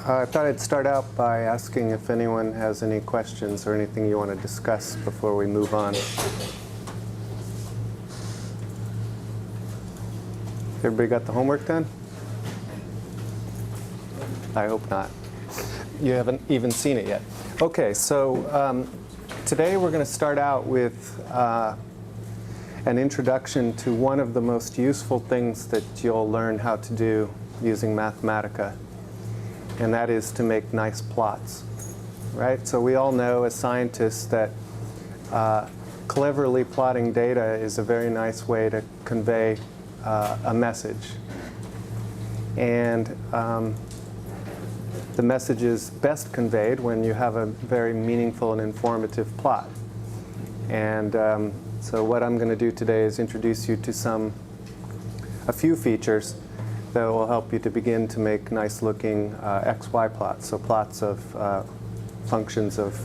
I thought I'd start out by asking if anyone has any questions or anything you want to discuss before we move on. Everybody got the homework done? I hope not. You haven't even seen it yet. Okay, so today we're going to start out with an introduction to one of the most useful things that you'll learn how to do using Mathematica, and that is to make nice plots, right? So we all know as scientists that cleverly plotting data is a very nice way to convey a message. And the message is best conveyed when you have a very meaningful and informative plot. And so what I'm going to do today is introduce you to a few features that will help you to begin to make nice-looking XY plots, so plots of functions of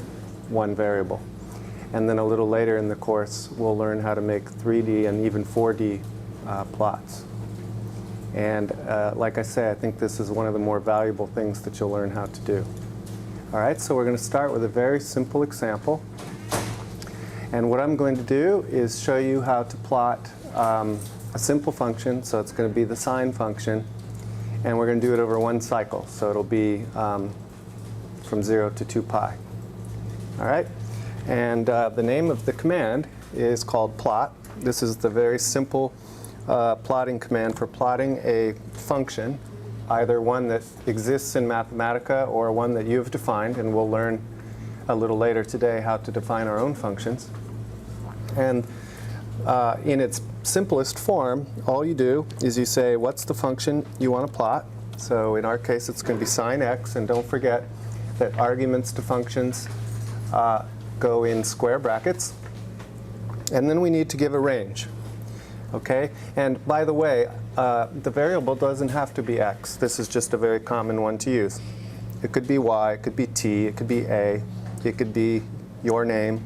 one variable. And then a little later in the course, we'll learn how to make 3D and even 4D plots. And like I say, I think this is one of the more valuable things that you'll learn how to do. All right, so we're going to start with a very simple example. And what I'm going to do is show you how to plot a simple function, so it's going to be the sine function, and we're going to do it over one cycle, so it'll be from 0 to 2 pi. All right? And the name of the command is called plot. This is the very simple plotting command for plotting a function, either one that exists in Mathematica or one that you've defined, and we'll learn a little later today how to define our own functions. And in its simplest form, all you do is you say, what's the function you want to plot? So in our case, it's going to be sine x, and don't forget that arguments to functions go in square brackets. And then we need to give a range. Okay? And by the way, the variable doesn't have to be x. This is just a very common one to use. It could be y, it could be t, it could be a, it could be your name,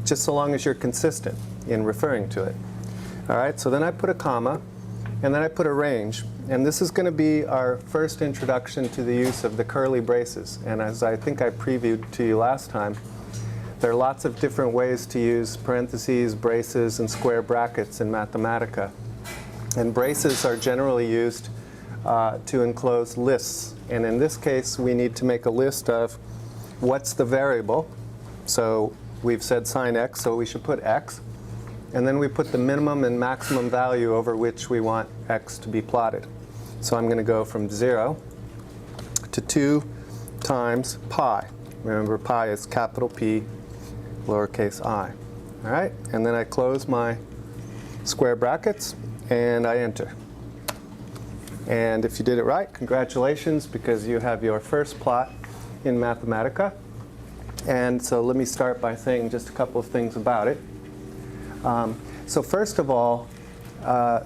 just so long as you're consistent in referring to it. All right, so then I put a comma, and then I put a range. And this is going to be our first introduction to the use of the curly braces. And as I think I previewed to you last time, there are lots of different ways to use parentheses, braces, and square brackets in Mathematica. And braces are generally used to enclose lists. And in this case, we need to make a list of what's the variable. So we've said sine x, so we should put x. And then we put the minimum and maximum value over which we want x to be plotted. So I'm going to go from 0 to 2 times pi. Remember, pi is capital P, lowercase I. All right? And then I close my square brackets, and I enter. And if you did it right, congratulations, because you have your first plot in Mathematica. And so let me start by saying just a couple of things about it. So first of all,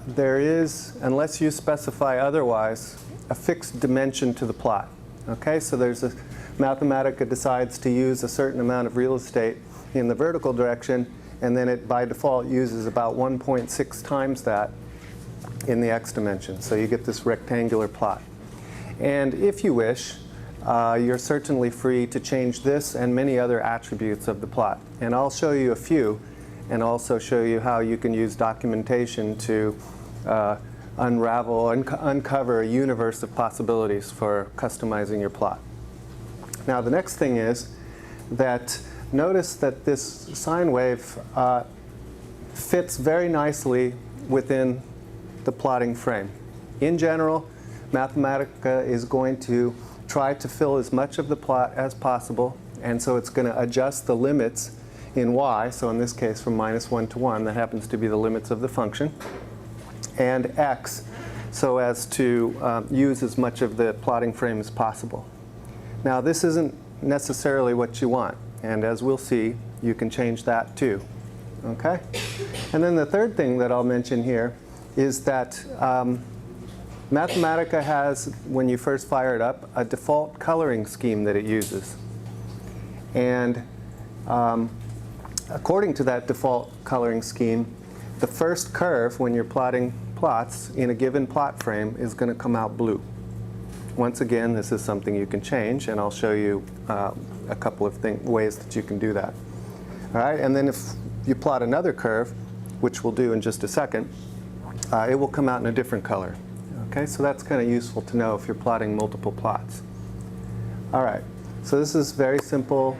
there is, unless you specify otherwise, a fixed dimension to the plot. Okay, so Mathematica decides to use a certain amount of real estate in the vertical direction, and then it by default uses about 1.6 times that in the x dimension. So you get this rectangular plot. And if you wish, you're certainly free to change this and many other attributes of the plot. And I'll show you a few, and also show you how you can use documentation to uncover a universe of possibilities for customizing your plot. Now the next thing is that notice that this sine wave fits very nicely within the plotting frame. In general, Mathematica is going to try to fill as much of the plot as possible, and so it's going to adjust the limits in y, so in this case from -1 to 1, that happens to be the limits of the function, and x, so as to use as much of the plotting frame as possible. Now this isn't necessarily what you want, and as we'll see, you can change that too. Okay? And then the third thing that I'll mention here is that Mathematica has, when you first fire it up, a default coloring scheme that it uses. And according to that default coloring scheme, the first curve when you're plotting plots in a given plot frame is going to come out blue. Once again, this is something you can change, and I'll show you a couple of ways that you can do that. All right, and then if you plot another curve, which we'll do in just a second, it will come out in a different color. Okay, so that's kind of useful to know if you're plotting multiple plots. All right, so this is very simple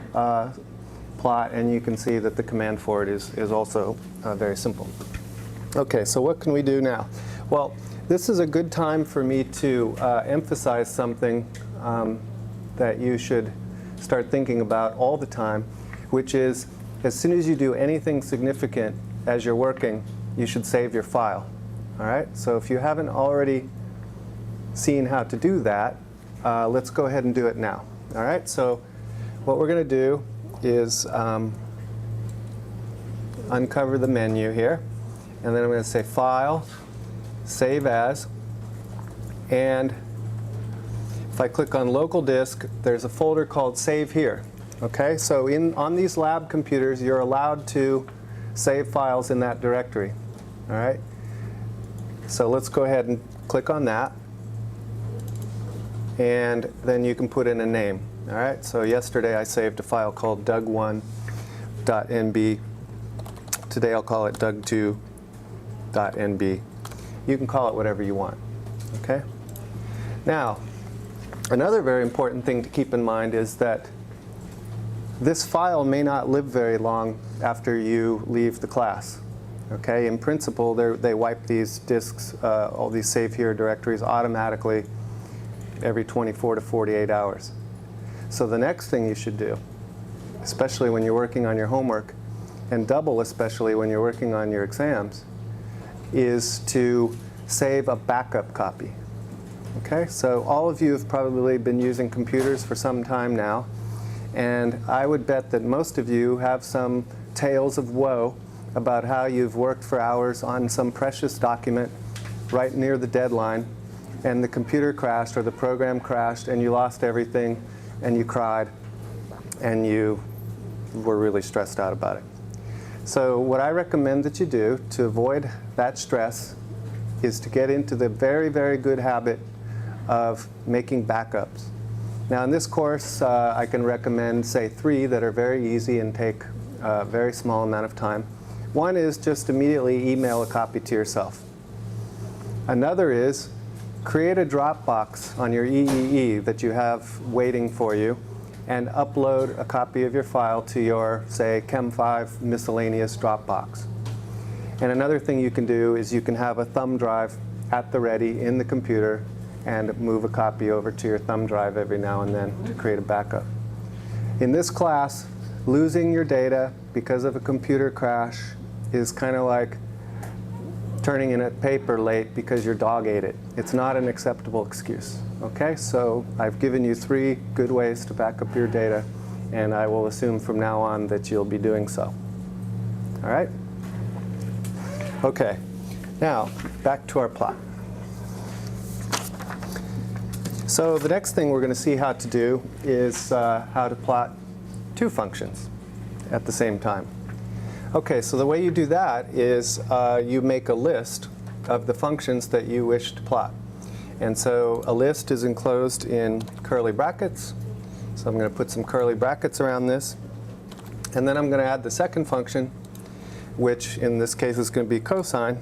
plot, and you can see that the command for it is also very simple. Okay, so what can we do now? Well, this is a good time for me to emphasize something that you should start thinking about all the time, which is as soon as you do anything significant as you're working, you should save your file. All right, so if you haven't already seen how to do that, let's go ahead and do it now. All right, so what we're going to do is uncover the menu here, and then I'm going to say File, Save As, and if I click on Local Disk, there's a folder called Save Here. Okay, so on these lab computers, you're allowed to save files in that directory. All right, so let's go ahead and click on that, and then you can put in a name. All right, so yesterday I saved a file called doug1.nb. Today I'll call it doug2.nb. You can call it whatever you want. Okay. Now, another very important thing to keep in mind is that this file may not live very long after you leave the class. Okay, in principle, they wipe these disks, all these save here directories automatically every 24 to 48 hours. So the next thing you should do, especially when you're working on your homework, and double especially when you're working on your exams, is to save a backup copy. Okay, so all of you have probably been using computers for some time now, and I would bet that most of you have some tales of woe about how you've worked for hours on some precious document right near the deadline, and the computer crashed or the program crashed and you lost everything and you cried and you were really stressed out about it. So what I recommend that you do to avoid that stress is to get into the very, very good habit of making backups. Now in this course, I can recommend, say, 3 that are very easy and take a very small amount of time. One is just immediately email a copy to yourself. Another is create a Dropbox on your EEE that you have waiting for you and upload a copy of your file to your, say, Chem 5 miscellaneous Dropbox. And another thing you can do is you can have a thumb drive at the ready in the computer and move a copy over to your thumb drive every now and then to create a backup. In this class, losing your data because of a computer crash is kind of like turning in a paper late because your dog ate it. It's not an acceptable excuse. Okay, so I've given you 3 good ways to back up your data, and I will assume from now on that you'll be doing so. All right? Okay, now back to our plot. So the next thing we're going to see how to do is how to plot 2 functions at the same time. Okay, so the way you do that is you make a list of the functions that you wish to plot. And so a list is enclosed in curly brackets. So I'm going to put some curly brackets around this. And then I'm going to add the second function, which in this case is going to be cosine,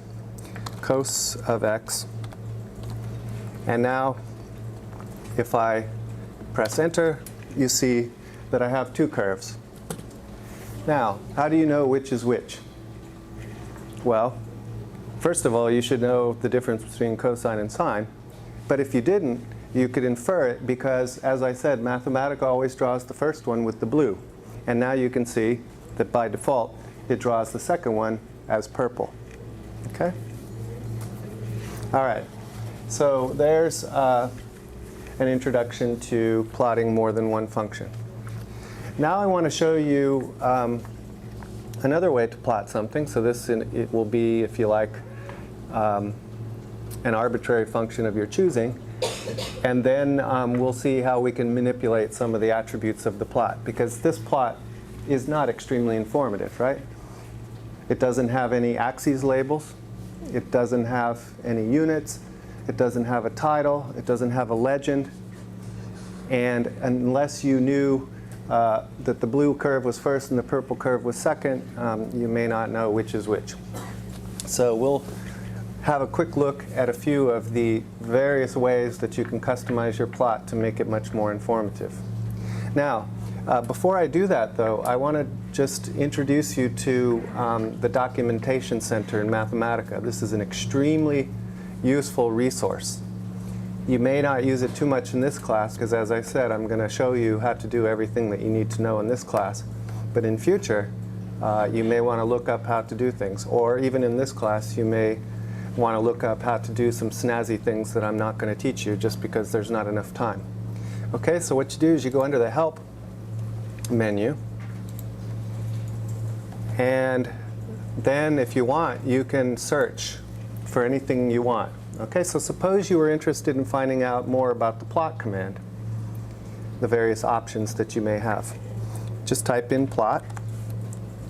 cos of x. And now if I press enter, you see that I have 2 curves. Now, how do you know which is which? Well, first of all, you should know the difference between cosine and sine. But if you didn't, you could infer it because, as I said, Mathematica always draws the first one with the blue. And now you can see that by default, it draws the second one as purple. Okay? All right. So there's an introduction to plotting more than one function. Now I want to show you another way to plot something. So this it will be, if you like, an arbitrary function of your choosing. And then we'll see how we can manipulate some of the attributes of the plot. Because this plot is not extremely informative, right? It doesn't have any axes labels. It doesn't have any units. It doesn't have a title. It doesn't have a legend And unless you knew that the blue curve was first and the purple curve was second, you may not know which is which. So we'll have a quick look at a few of the various ways that you can customize your plot to make it much more informative. Now, before I do that, though, I want to just introduce you to the Documentation Center in Mathematica. This is an extremely useful resource. You may not use it too much in this class because, as I said, I'm going to show you how to do everything that you need to know in this class. But in future, you may want to look up how to do things. Or even in this class, you may want to look up how to do some snazzy things that I'm not going to teach you just because there's not enough time. Okay, so what you do is you go under the Help menu. And then, if you want, you can search for anything you want. Okay, so suppose you were interested in finding out more about the plot command, the various options that you may have. Just type in plot,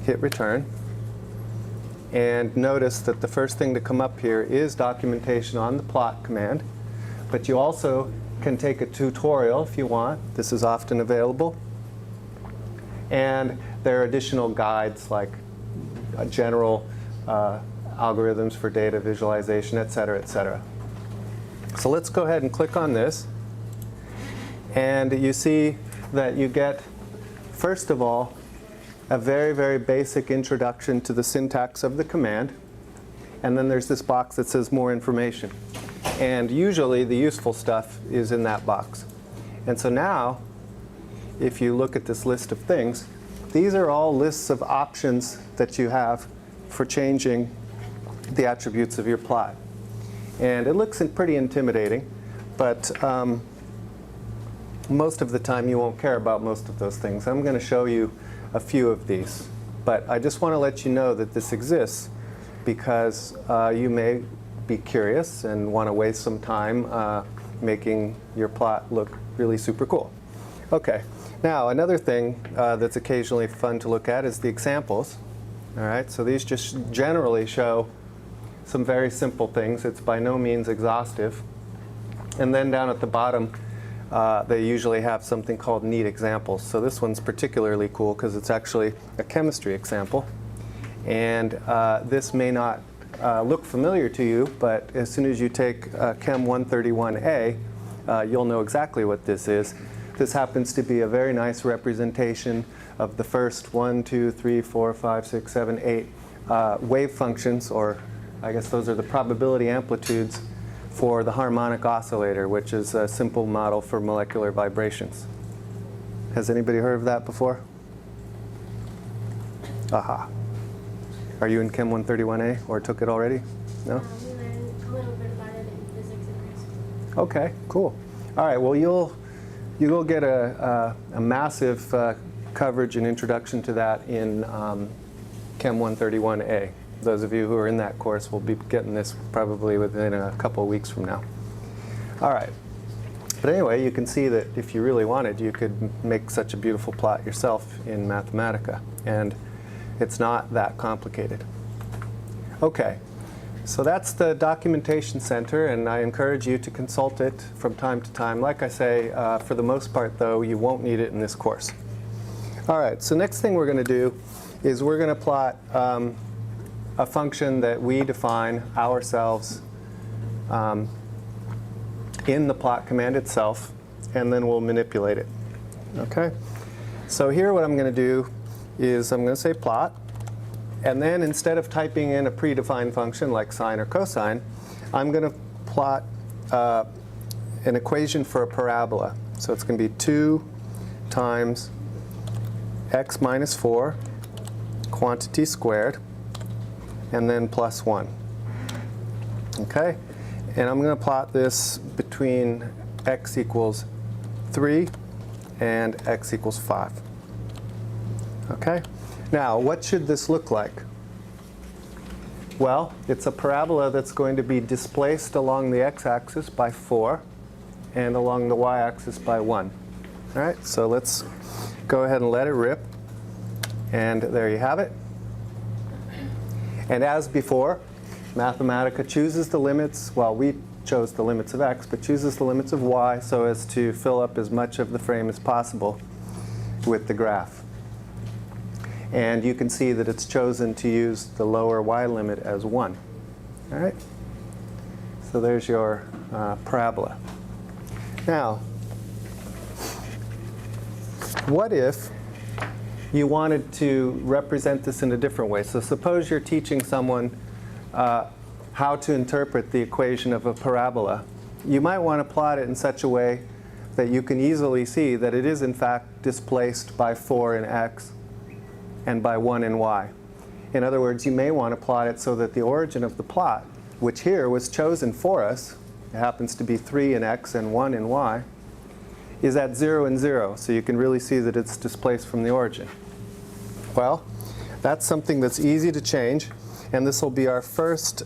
hit return, and notice that the first thing to come up here is documentation on the plot command. But you also can take a tutorial if you want. This is often available. And there are additional guides like general algorithms for data visualization, et cetera, et cetera. So let's go ahead and click on this. And you see that you get, first of all, a very, very basic introduction to the syntax of the command. And then there's this box that says more information. And usually the useful stuff is in that box. And so now, if you look at this list of things, these are all lists of options that you have for changing the attributes of your plot. And it looks pretty intimidating, but most of the time you won't care about most of those things. I'm going to show you a few of these. But I just want to let you know that this exists because you may be curious and want to waste some time making your plot look really super cool. Okay, now another thing that's occasionally fun to look at is the examples. All right, so these just generally show some very simple things. It's by no means exhaustive. And then down at the bottom, they usually have something called neat examples. So this one's particularly cool because it's actually a chemistry example. And this may not look familiar to you, but as soon as you take Chem 131A, you'll know exactly what this is. This happens to be a very nice representation of the first 1, 2, 3, 4, 5, 6, 7, 8 wave functions, or I guess those are the probability amplitudes for the harmonic oscillator, which is a simple model for molecular vibrations. Has anybody heard of that before? Aha. Are you in Chem 131A or took it already? No? We learned a little bit about it in physics in high school. Okay, cool. All right, well, you'll get a massive coverage and introduction to that in Chem 131A. Those of you who are in that course will be getting this probably within a couple of weeks from now. All right. But anyway, you can see that if you really wanted, you could make such a beautiful plot yourself in Mathematica. And it's not that complicated. Okay. So that's the Documentation Center, and I encourage you to consult it from time to time. Like I say, for the most part, though, you won't need it in this course. All right, so next thing we're going to do is we're going to plot a function that we define ourselves in the plot command itself, and then we'll manipulate it. Okay? So here what I'm going to do is I'm going to say plot. And then instead of typing in a predefined function like sine or cosine, I'm going to plot an equation for a parabola. So it's going to be 2 times x minus 4, quantity squared, and then plus 1. Okay? And I'm going to plot this between x equals 3 and x equals 5. Okay? Now, what should this look like? Well, it's a parabola that's going to be displaced along the x-axis by 4 and along the y-axis by 1. All right, so let's go ahead and let it rip. And there you have it. And as before, Mathematica chooses the limits, well, we chose the limits of x, but chooses the limits of y so as to fill up as much of the frame as possible with the graph. And you can see that it's chosen to use the lower y limit as 1. All right? So there's your parabola. Now, what if you wanted to represent this in a different way? So suppose you're teaching someone how to interpret the equation of a parabola. You might want to plot it in such a way that you can easily see that it is in fact displaced by 4 in x and by 1 in y. In other words, you may want to plot it so that the origin of the plot, which here was chosen for us, it happens to be 3 in x and 1 in y, is at 0 and 0. So you can really see that it's displaced from the origin. Well, that's something that's easy to change. And this will be our first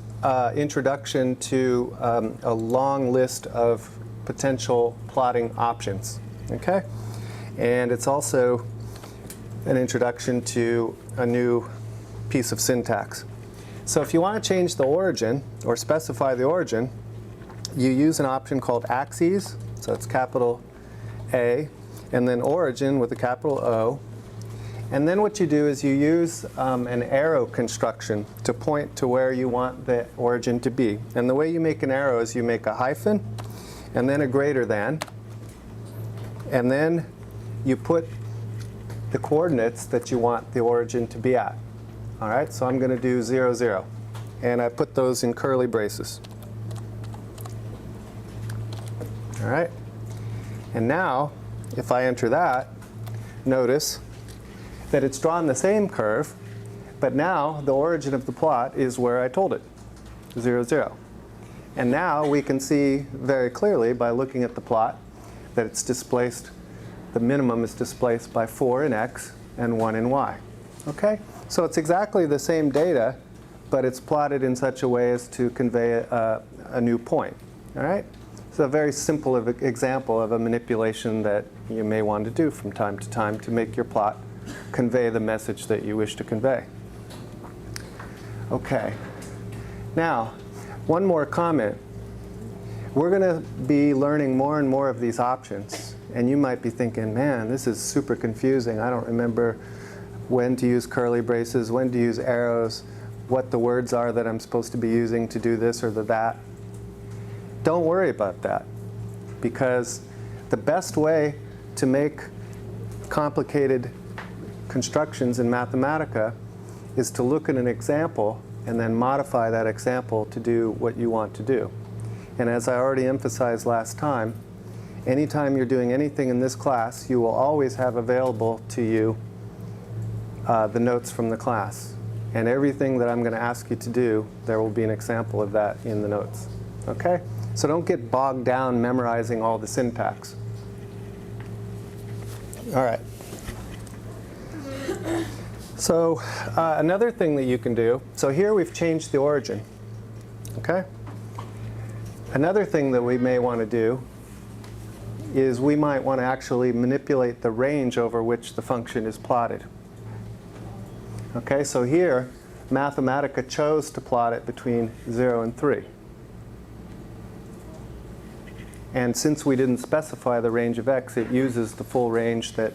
introduction to a long list of potential plotting options. Okay? And it's also an introduction to a new piece of syntax. So if you want to change the origin or specify the origin, you use an option called axes. So it's capital A, and then origin with a capital O. And then what you do is you use an arrow construction to point to where you want the origin to be. And the way you make an arrow is you make a hyphen, and then a greater than, and then you put the coordinates that you want the origin to be at. All right, so I'm going to do 0, 0. And I put those in curly braces. All right. And now, if I enter that, notice that it's drawn the same curve, but now the origin of the plot is where I told it, 0, 0. And now we can see very clearly by looking at the plot that it's displaced, the minimum is displaced by 4 in x and 1 in y. Okay? So it's exactly the same data, but it's plotted in such a way as to convey a new point. All right? So a very simple example of a manipulation that you may want to do from time to time to make your plot convey the message that you wish to convey. Okay. Now, one more comment. We're going to be learning more and more of these options. And you might be thinking, man, this is super confusing. I don't remember when to use curly braces, when to use arrows, what the words are that I'm supposed to be using to do this or that. Don't worry about that, because the best way to make complicated constructions in Mathematica is to look at an example and then modify that example to do what you want to do. And as I already emphasized last time, anytime you're doing anything in this class, you will always have available to you the notes from the class. And everything that I'm going to ask you to do, there will be an example of that in the notes. Okay? So don't get bogged down memorizing all the syntax. All right. So another thing that you can do, so here we've changed the origin. Okay? Another thing that we may want to do is we might want to actually manipulate the range over which the function is plotted. Okay, so here, Mathematica chose to plot it between 0 and 3. And since we didn't specify the range of x, it uses the full range that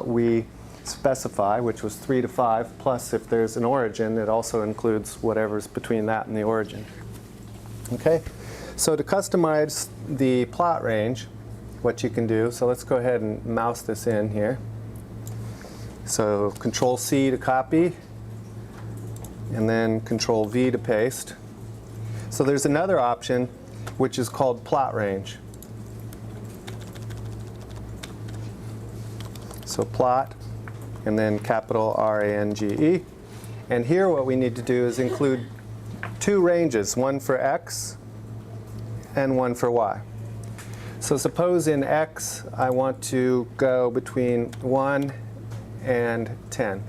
we specify, which was 3 to 5, plus if there's an origin, it also includes whatever's between that and the origin. Okay? So to customize the plot range, what you can do, so let's go ahead and mouse this in here. So Control C to copy, and then Control V to paste. So there's another option which is called plot range. So plot, and then capital R-A-N-G-E. And here what we need to do is include two ranges, one for x and one for y. So suppose in x I want to go between 1 and 10.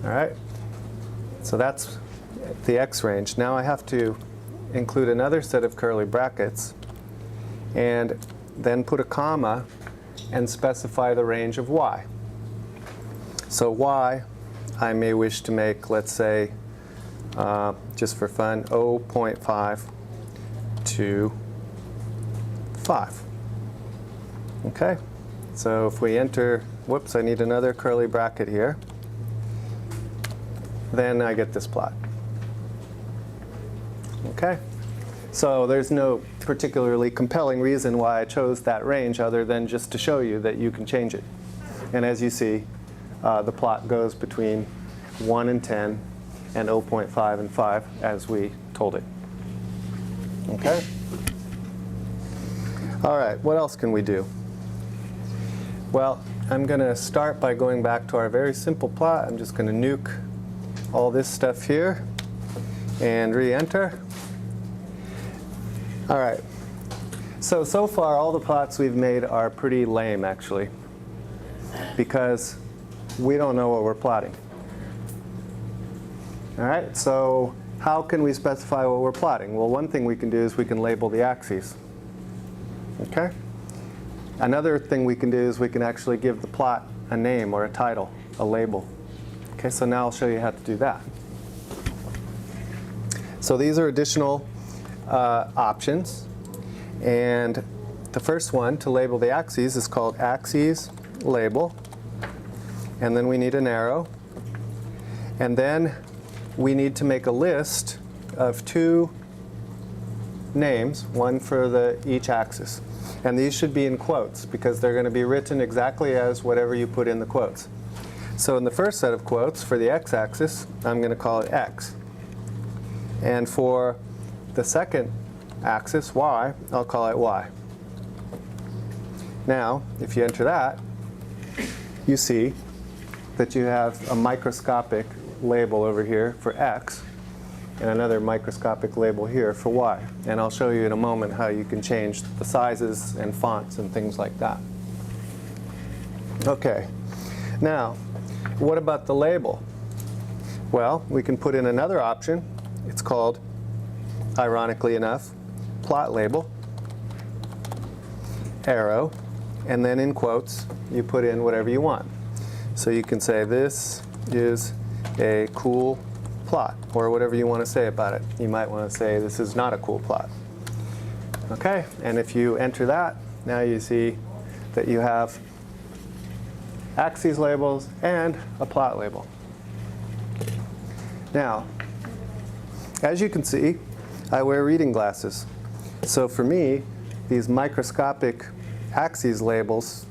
All right? So that's the x range. Now I have to include another set of curly brackets and then put a comma and specify the range of y. So y, I may wish to make, let's say, just for fun, 0.5 to 5. Okay, so if we enter, whoops, I need another curly bracket here, then I get this plot. Okay, so there's no particularly compelling reason why I chose that range other than just to show you that you can change it. And as you see, the plot goes between 1 and 10 and 0.5 and 5 as we told it. Okay? All right, what else can we do? Well, I'm going to start by going back to our very simple plot. I'm just going to nuke all this stuff here and re-enter. All right. So far, all the plots we've made are pretty lame, actually, because we don't know what we're plotting. All right, so how can we specify what we're plotting? Well, one thing we can do is we can label the axes. Okay? Another thing we can do is we can actually give the plot a name or a title, a label. Okay, so now I'll show you how to do that. So these are additional options. And the first one to label the axes is called axes label. And then we need an arrow. And then we need to make a list of 2 names, one for each axis. And these should be in quotes because they're going to be written exactly as whatever you put in the quotes. So in the first set of quotes for the x-axis, I'm going to call it x. And for the second axis, y, I'll call it y. Now, if you enter that, you see that you have a microscopic label over here for x and another microscopic label here for y. And I'll show you in a moment how you can change the sizes and fonts and things like that. Okay, now what about the label? Well, we can put in another option. It's called, ironically enough, plot label, arrow, and then in quotes you put in whatever you want. So you can say this is a cool plot, or whatever you want to say about it. You might want to say this is not a cool plot. Okay, and if you enter that, now you see that you have axes labels and a plot label. Now, as you can see, I wear reading glasses. So for me, these microscopic axes labels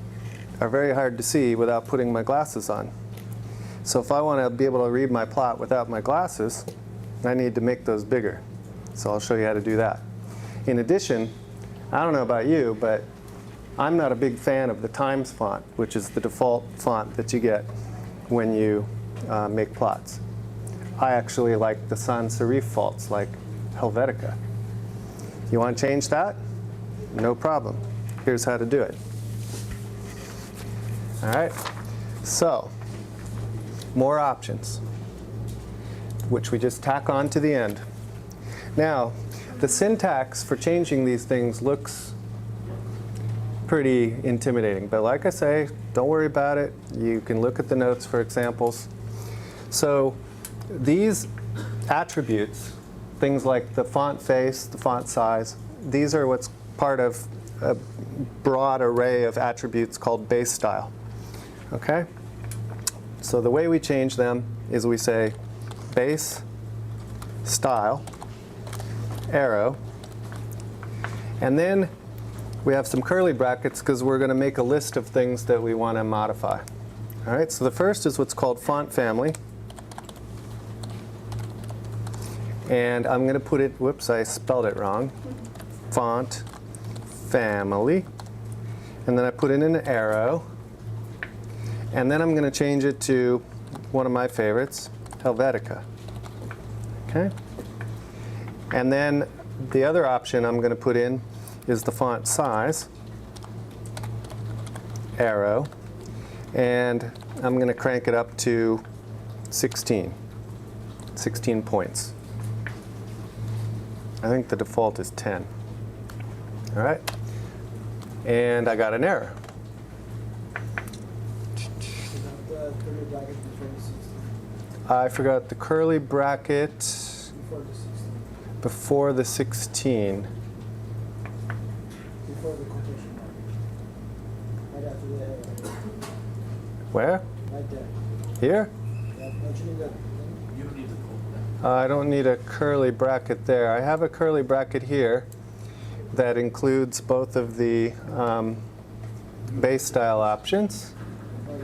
are very hard to see without putting my glasses on. So if I want to be able to read my plot without my glasses, I need to make those bigger. So I'll show you how to do that. In addition, I don't know about you, but I'm not a big fan of the Times font, which is the default font that you get when you make plots. I actually like the sans serif fonts like Helvetica. You want to change that? No problem. Here's how to do it. All right, so more options, which we just tack on to the end. Now, the syntax for changing these things looks pretty intimidating, but like I say, don't worry about it. You can look at the notes for examples. So these attributes, things like the font face, the font size, these are what's part of a broad array of attributes called base style. Okay? So the way we change them is we say base style arrow, and then we have some curly brackets because we're going to make a list of things that we want to modify. All right, so the first is what's called font family. And I'm going to put it, whoops, I spelled it wrong, font family. And then I put in an arrow. And then I'm going to change it to one of my favorites, Helvetica. Okay? And then the other option I'm going to put in is the font size, arrow, and I'm going to crank it up to 16 points. I think the default is 10. All right? And I got an error. I forgot the curly bracket. Before the 16. Before the 16. Before the quotation mark. Right after the arrow. Where? Right there. Here? Yeah, don't you need that? You don't need the quote. I don't need a curly bracket there. I have a curly bracket here that includes both of the base style options. Oh,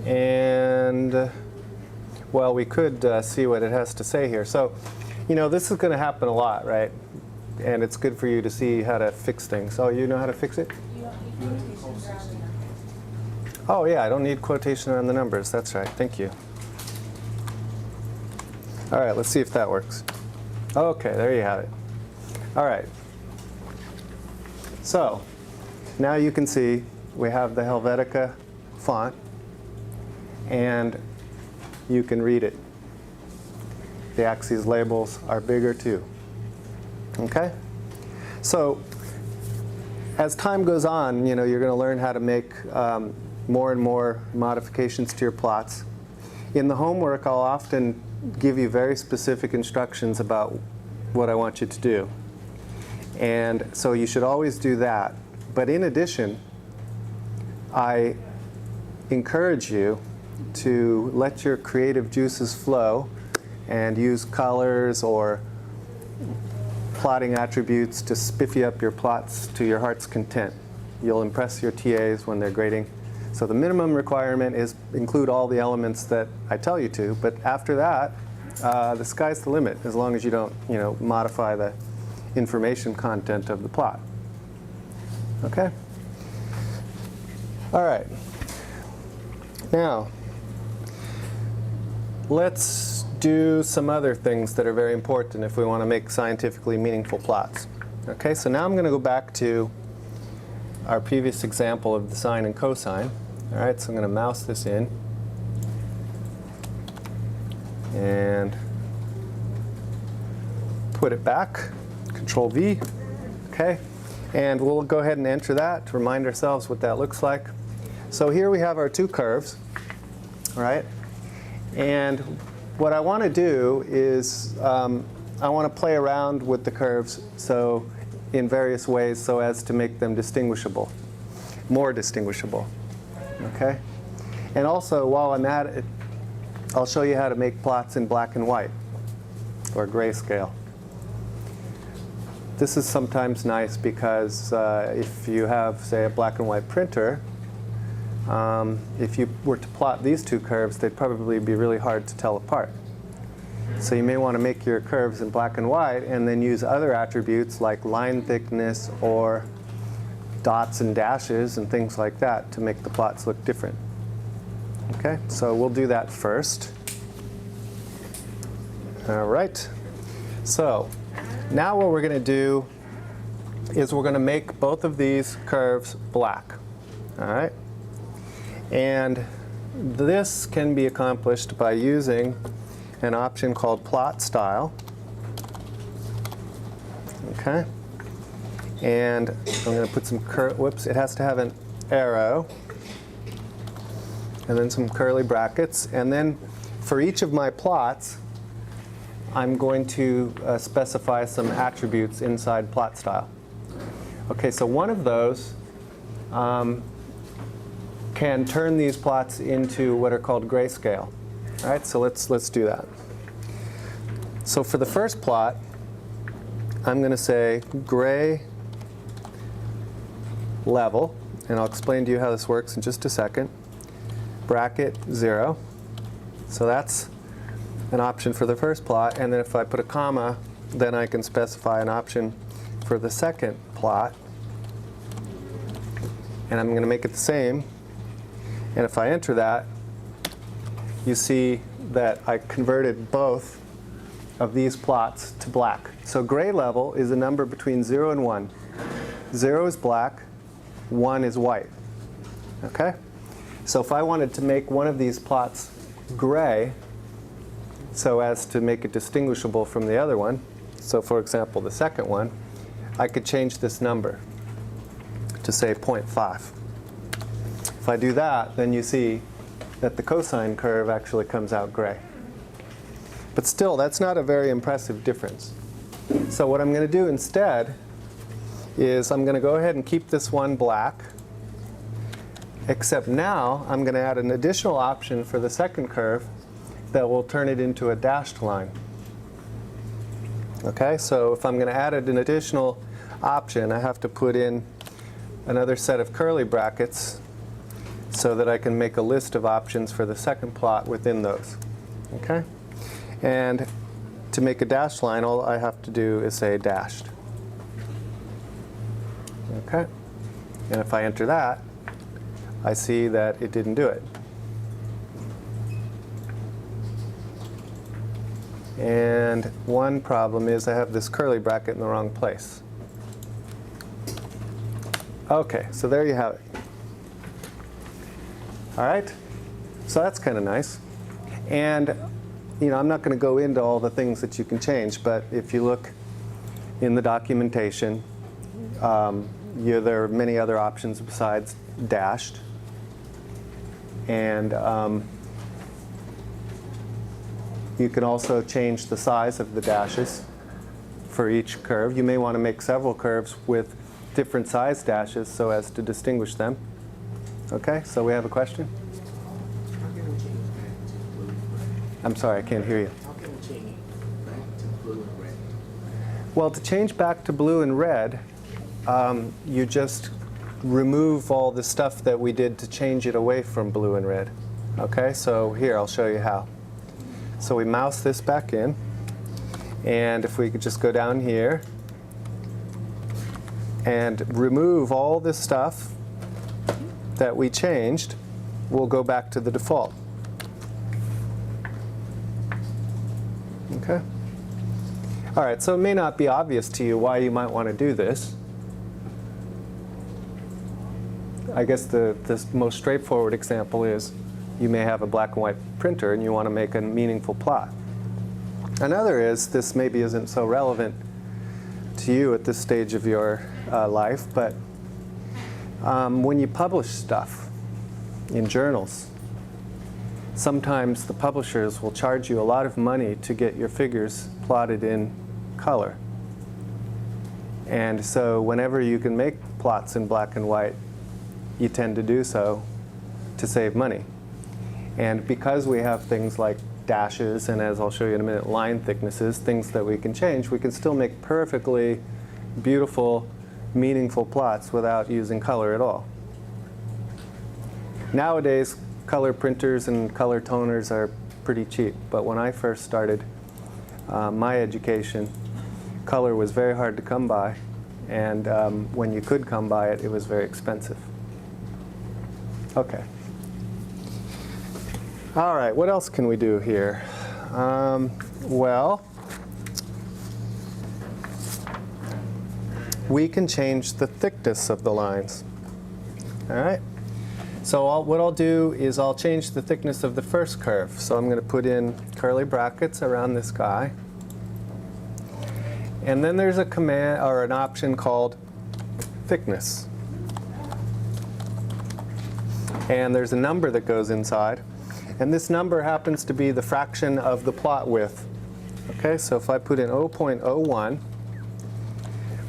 yeah. And, well, we could see what it has to say here. So, you know, this is going to happen a lot, right? And it's good for you to see how to fix things. Oh, you know how to fix it? You don't need quotations around the numbers. Oh, yeah, I don't need quotation around the numbers. That's right. Thank you. All right, let's see if that works. Okay, there you have it. All right. So, now you can see we have the Helvetica font, and you can read it. The axes labels are bigger too. Okay? So, as time goes on, you know, you're going to learn how to make more and more modifications to your plots. In the homework, I'll often give you very specific instructions about what I want you to do. And so you should always do that. But in addition, I encourage you to let your creative juices flow and use colors or plotting attributes to spiffy up your plots to your heart's content. You'll impress your TAs when they're grading. So the minimum requirement is include all the elements that I tell you to, but after that, the sky's the limit, as long as you don't, you know, modify the information content of the plot. Okay? All right. Now, let's do some other things that are very important if we want to make scientifically meaningful plots. Okay, so now I'm going to go back to our previous example of the sine and cosine. All right, so I'm going to mouse this in. And put it back, Control V, okay? And we'll go ahead and enter that to remind ourselves what that looks like. So here we have our two curves, all right? And what I want to do is I want to play around with the curves in various ways so as to make them distinguishable, more distinguishable, okay? And also, while I'm at it, I'll show you how to make plots in black and white, or grayscale. This is sometimes nice because if you have, say, a black and white printer, if you were to plot these two curves, they'd probably be really hard to tell apart. So you may want to make your curves in black and white and then use other attributes like line thickness or dots and dashes and things like that to make the plots look different. Okay, so we'll do that first. All right. So now what we're going to do is we're going to make both of these curves black. All right. And this can be accomplished by using an option called plot style. Okay. And I'm going to put some whoops, it has to have an arrow and then some curly brackets. And then for each of my plots, I'm going to specify some attributes inside plot style. Okay, so one of those can turn these plots into what are called grayscale. All right, so let's do that. So for the first plot, I'm going to say gray level, and I'll explain to you how this works in just a second. Bracket 0. So that's an option for the first plot, and then if I put a comma, then I can specify an option for the second plot. And I'm going to make it the same. And if I enter that, you see that I converted both of these plots to black. So gray level is a number between 0 and 1. 0 is black, 1 is white. Okay? So if I wanted to make one of these plots gray, so as to make it distinguishable from the other one, so for example the second one, I could change this number to say 0.5. If I do that, then you see that the cosine curve actually comes out gray. But still, that's not a very impressive difference. So what I'm going to do instead is I'm going to go ahead and keep this one black, except now I'm going to add an additional option for the second curve that will turn it into a dashed line. Okay, so if I'm going to add an additional option, I have to put in another set of curly brackets so that I can make a list of options for the second plot within those. Okay? And to make a dashed line, all I have to do is say dashed. Okay? And if I enter that, I see that it didn't do it. And one problem is I have this curly bracket in the wrong place. Okay, so there you have it. All right? So that's kind of nice. And I'm not going to go into all the things that you can change, but if you look in the documentation, there are many other options besides dashed. And you can also change the size of the dashes for each curve. You may want to make several curves with different size dashes so as to distinguish them. Okay, so we have a question? How can we change that to blue and red? I'm sorry, I can't hear you. How can we change it back to blue and red? Well, to change back to blue and red, you just remove all the stuff that we did to change it away from blue and red. Okay, so here, I'll show you how. So we mouse this back in, and if we could just go down here and remove all this stuff that we changed, we'll go back to the default. Okay? All right, so it may not be obvious to you why you might want to do this. I guess the most straightforward example is you may have a black and white printer and you want to make a meaningful plot. Another is, this maybe isn't so relevant to you at this stage of your life, but when you publish stuff in journals, sometimes the publishers will charge you a lot of money to get your figures plotted in color. And so whenever you can make plots in black and white, you tend to do so to save money. And because we have things like dashes, and as I'll show you in a minute, line thicknesses, things that we can change, we can still make perfectly beautiful, meaningful plots without using color at all. Nowadays, color printers and color toners are pretty cheap, but when I first started my education, color was very hard to come by, and when you could come by it, it was very expensive. Okay. All right, what else can we do here? Well, we can change the thickness of the lines. All right? So what I'll do is I'll change the thickness of the first curve. So I'm going to put in curly brackets around this guy. And then there's a command or an option called thickness. And there's a number that goes inside. And this number happens to be the fraction of the plot width. Okay, so if I put in 0.01,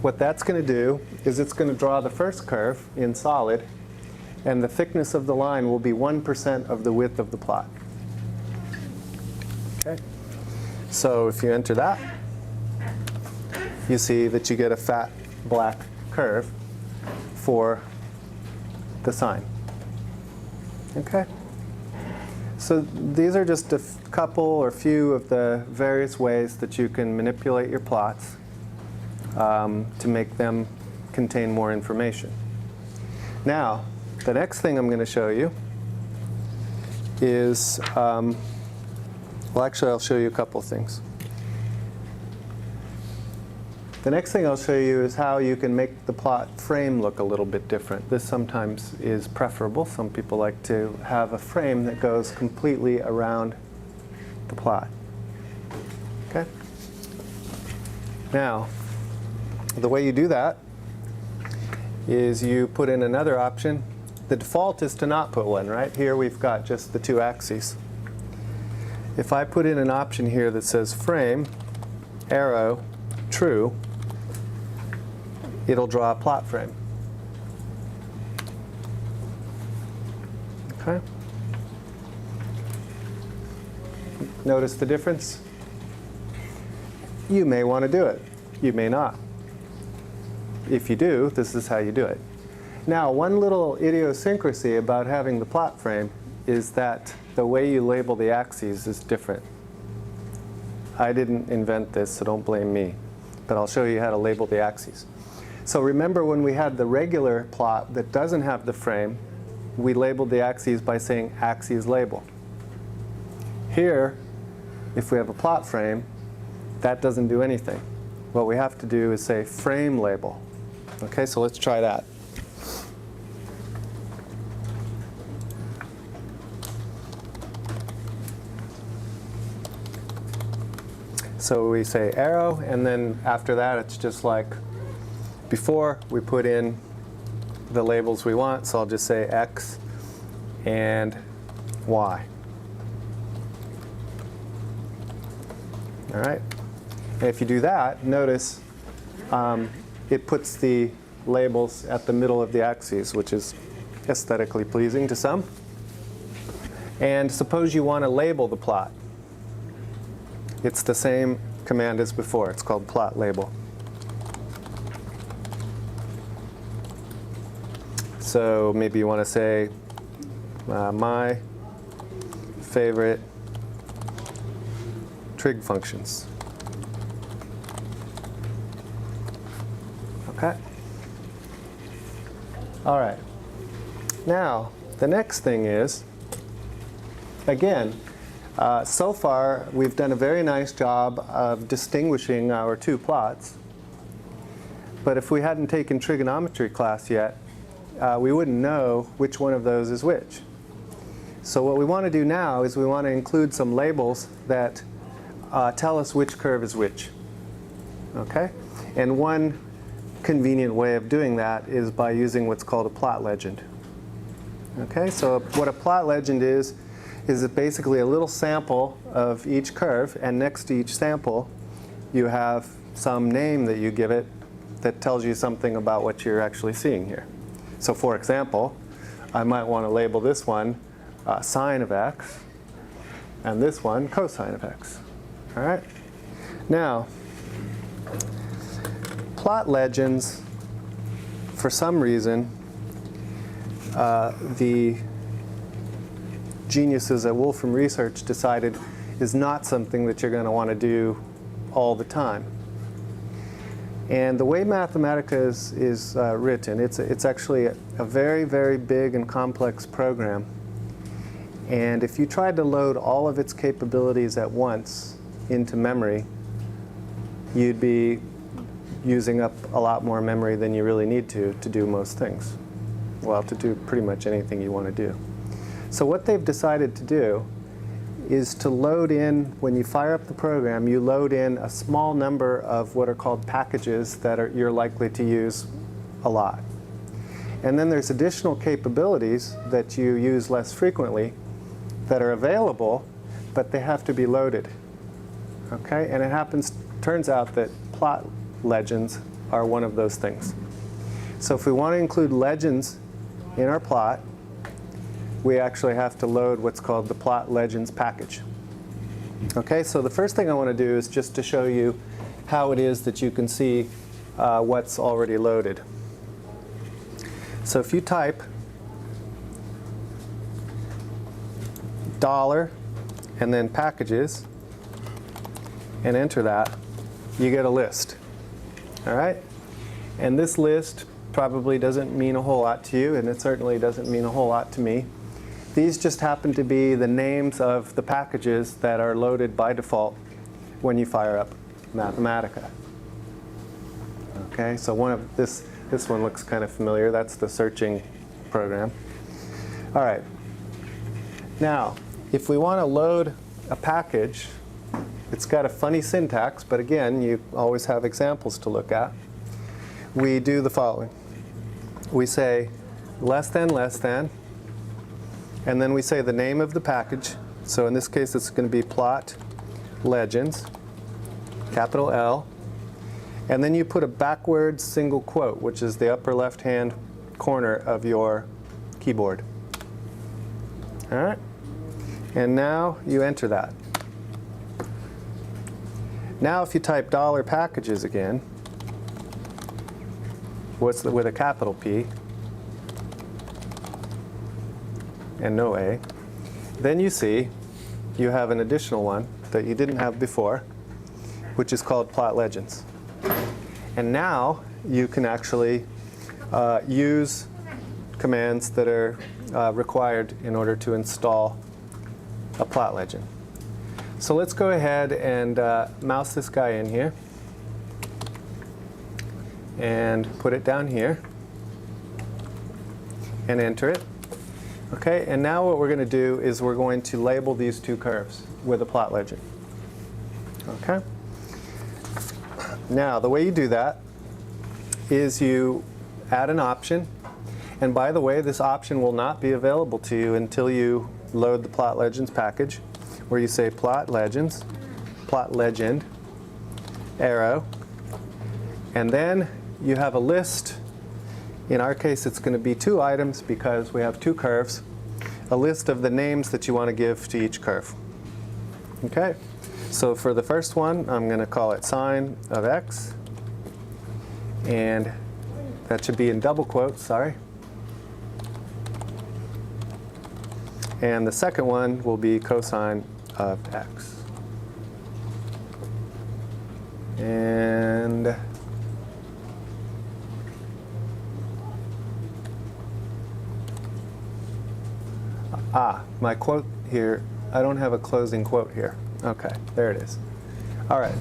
what that's going to do is it's going to draw the first curve in solid, and the thickness of the line will be 1% of the width of the plot. Okay, so if you enter that, you see that you get a fat black curve for the sine. Okay? So these are just a couple or few of the various ways that you can manipulate your plots to make them contain more information. Now, the next thing I'm going to show you is, well, actually, I'll show you a couple of things. The next thing I'll show you is how you can make the plot frame look a little bit different. This sometimes is preferable. Some people like to have a frame that goes completely around the plot. Okay? Now, the way you do that is you put in another option. The default is to not put one, right? Here we've got just the two axes. if I put in an option here that says frame, arrow, true, it'll draw a plot frame. Okay? Notice the difference? You may want to do it. You may not. If you do, this is how you do it. Now, one little idiosyncrasy about having the plot frame is that the way you label the axes is different. I didn't invent this, so don't blame me. But I'll show you how to label the axes. So remember when we had the regular plot that doesn't have the frame, we labeled the axes by saying axes label. Here, if we have a plot frame, that doesn't do anything. What we have to do is say frame label. Okay, so let's try that. So we say arrow, and then after that it's just like before. We put in the labels we want, so I'll just say X and Y. All right. And if you do that, notice it puts the labels at the middle of the axes, which is aesthetically pleasing to some. And suppose you want to label the plot. It's the same command as before. It's called plot label. So maybe you want to say my favorite trig functions. Okay? All right. Now, the next thing is, again, so far we've done a very nice job of distinguishing our two plots. But if we hadn't taken trigonometry class yet, we wouldn't know which one of those is which. So what we want to do now is we want to include some labels that tell us which curve is which. Okay? And one convenient way of doing that is by using what's called a plot legend. Okay? So what a plot legend is it basically a little sample of each curve, and next to each sample you have some name that you give it that tells you something about what you're actually seeing here. So for example, I might want to label this one sine of x, and this one cosine of x. All right? Now, plot legends, for some reason, the geniuses at Wolfram Research decided is not something that you're going to want to do all the time. And the way Mathematica is written, it's actually a very, very big and complex program. And if you tried to load all of its capabilities at once into memory, you'd be using up a lot more memory than you really need to do most things. Well, to do pretty much anything you want to do. So what they've decided to do is to load in, when you fire up the program, you load in a small number of what are called packages that you're likely to use a lot. And then there's additional capabilities that you use less frequently that are available, but they have to be loaded. Okay? And it turns out that plot legends are one of those things. So if we want to include legends in our plot, we actually have to load what's called the plot legends package. Okay, so the first thing I want to do is just to show you how it is that you can see what's already loaded. So if you type $ and then packages and enter that, you get a list. All right? And this list probably doesn't mean a whole lot to you, and it certainly doesn't mean a whole lot to me. These just happen to be the names of the packages that are loaded by default when you fire up Mathematica. Okay, so this one looks kind of familiar. That's the searching program. All right. Now, if we want to load a package, it's got a funny syntax, but again, you always have examples to look at. We do the following. We say less than, and then we say the name of the package, So in this case, it's going to be plot legends, capital L. And then you put a backwards single quote, which is the upper left-hand corner of your keyboard. All right? And now you enter that. Now if you type dollar packages again, with a capital P and no A, then you see you have an additional one that you didn't have before, which is called plot legends. And now you can actually use commands that are required in order to install a plot legend. So let's go ahead and mouse this guy in here and put it down here and enter it. Okay, and now what we're going to do is we're going to label these two curves with a plot legend. Okay? Now, the way you do that is you add an option. And by the way, this option will not be available to you until you load the plot legends package, where you say plot legends, plot legend, arrow, and then you have a list. In our case, it's going to be 2 items because we have 2 curves, a list of the names that you want to give to each curve. Okay, so for the first one, I'm going to call it sine of x, and that should be in double quotes, sorry. And the second one will be cosine of x. And my quote here, I don't have a closing quote here. Okay, there it is. All right.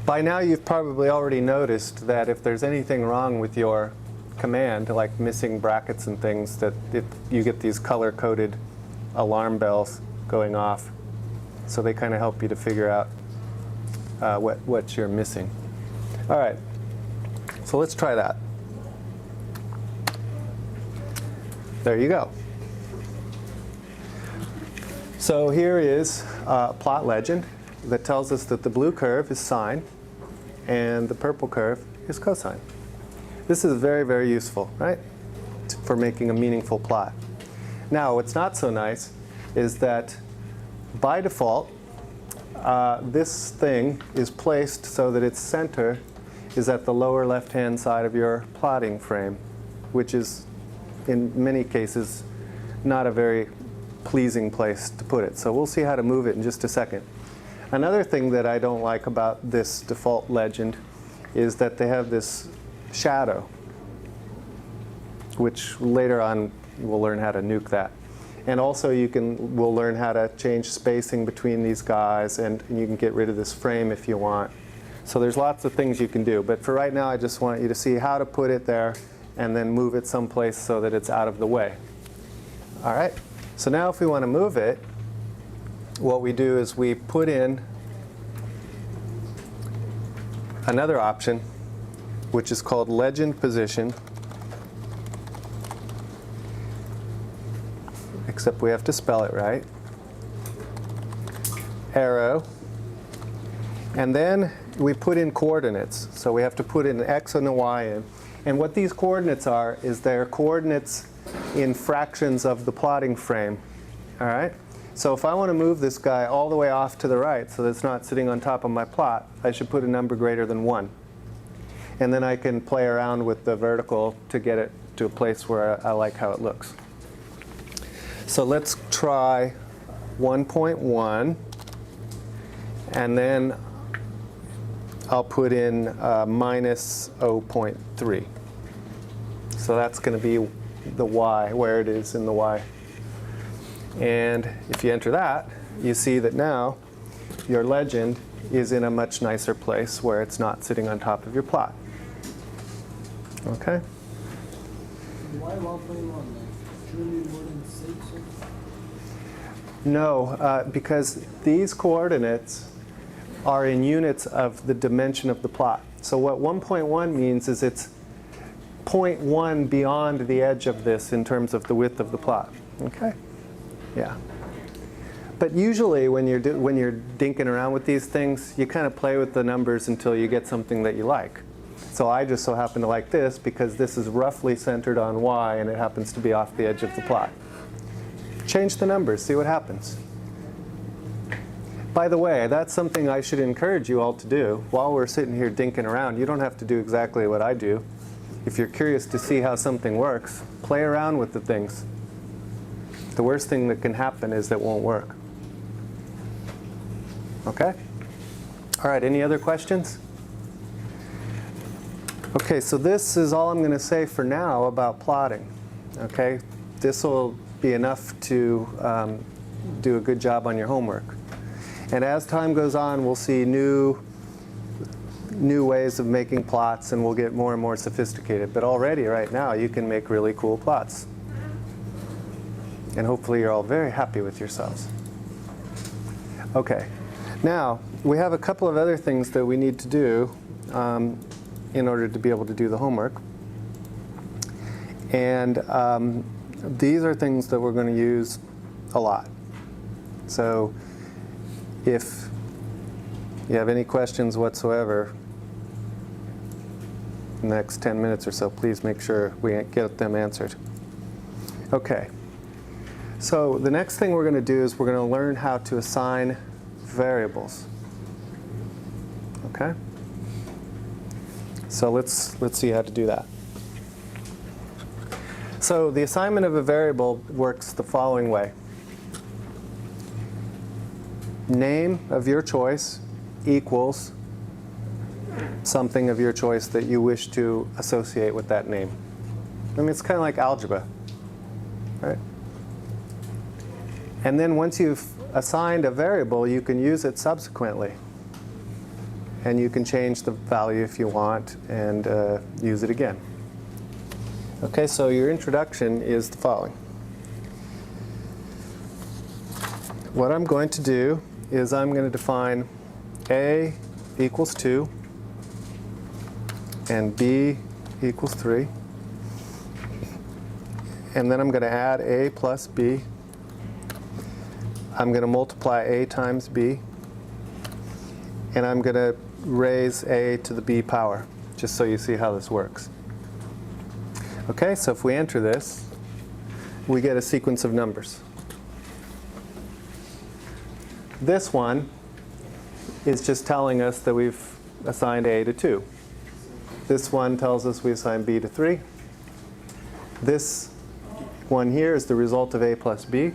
By now you've probably already noticed that if there's anything wrong with your command, like missing brackets and things, that you get these color-coded alarm bells going off. So they kind of help you to figure out what you're missing. All right, so let's try that. There you go. So here is a plot legend that tells us that the blue curve is sine and the purple curve is cosine. This is very, very useful, right, for making a meaningful plot. Now, what's not so nice is that by default, this thing is placed so that its center is at the lower left-hand side of your plotting frame, which is, in many cases, not a very pleasing place to put it. So we'll see how to move it in just a second. Another thing that I don't like about this default legend is that they have this shadow, which later on we'll learn how to nuke that. And also we'll learn how to change spacing between these guys, and you can get rid of this frame if you want. So there's lots of things you can do. But for right now, I just want you to see how to put it there and then move it someplace so that it's out of the way. All right. So now if we want to move it, what we do is we put in another option, which is called legend position, except we have to spell it right, arrow, and then we put in coordinates. So we have to put in an x and a y in. And what these coordinates are is they're coordinates in fractions of the plotting frame. All right? So if I want to move this guy all the way off to the right so that it's not sitting on top of my plot, I should put a number greater than 1. And then I can play around with the vertical to get it to a place where I like how it looks. So let's try 1.1, and then I'll put in minus 0.3. So that's going to be the y, where it is in the y. And if you enter that, you see that now your legend is in a much nicer place where it's not sitting on top of your plot. Okay? Why 1.1? Surely more than 6? No, because these coordinates are in units of the dimension of the plot. So what 1.1 means is it's 0.1 beyond the edge of this in terms of the width of the plot. Okay? Yeah. But usually when you're dinking around with these things, you kind of play with the numbers until you get something that you like. So I just so happen to like this because this is roughly centered on y and it happens to be off the edge of the plot. Change the numbers, see what happens. By the way, that's something I should encourage you all to do. While we're sitting here dinking around, you don't have to do exactly what I do. If you're curious to see how something works, play around with the things. The worst thing that can happen is it won't work. Okay? All right, any other questions? Okay, so this is all I'm going to say for now about plotting. Okay? This will be enough to do a good job on your homework. And as time goes on, we'll see new ways of making plots, and we'll get more and more sophisticated. But already, right now, you can make really cool plots. And hopefully you're all very happy with yourselves. Okay. Now, we have a couple of other things that we need to do in order to be able to do the homework. And these are things that we're going to use a lot. So if you have any questions whatsoever in the next 10 minutes or so, please make sure we get them answered. Okay. So the next thing we're going to do is we're going to learn how to assign variables. Okay? So let's see how to do that. So the assignment of a variable works the following way. Name of your choice equals something of your choice that you wish to associate with that name. I mean, it's kind of like algebra, right? And then once you've assigned a variable, you can use it subsequently. And you can change the value if you want and use it again. Okay, so your introduction is the following. What I'm going to do is I'm going to define a equals 2 and b equals 3. And then I'm going to add a plus b. I'm going to multiply a times b. And I'm going to raise a to the b power, just so you see how this works. Okay, so if we enter this, we get a sequence of numbers. This one is just telling us that we've assigned a to 2. This one tells us we assigned b to 3. This one here is the result of a plus b.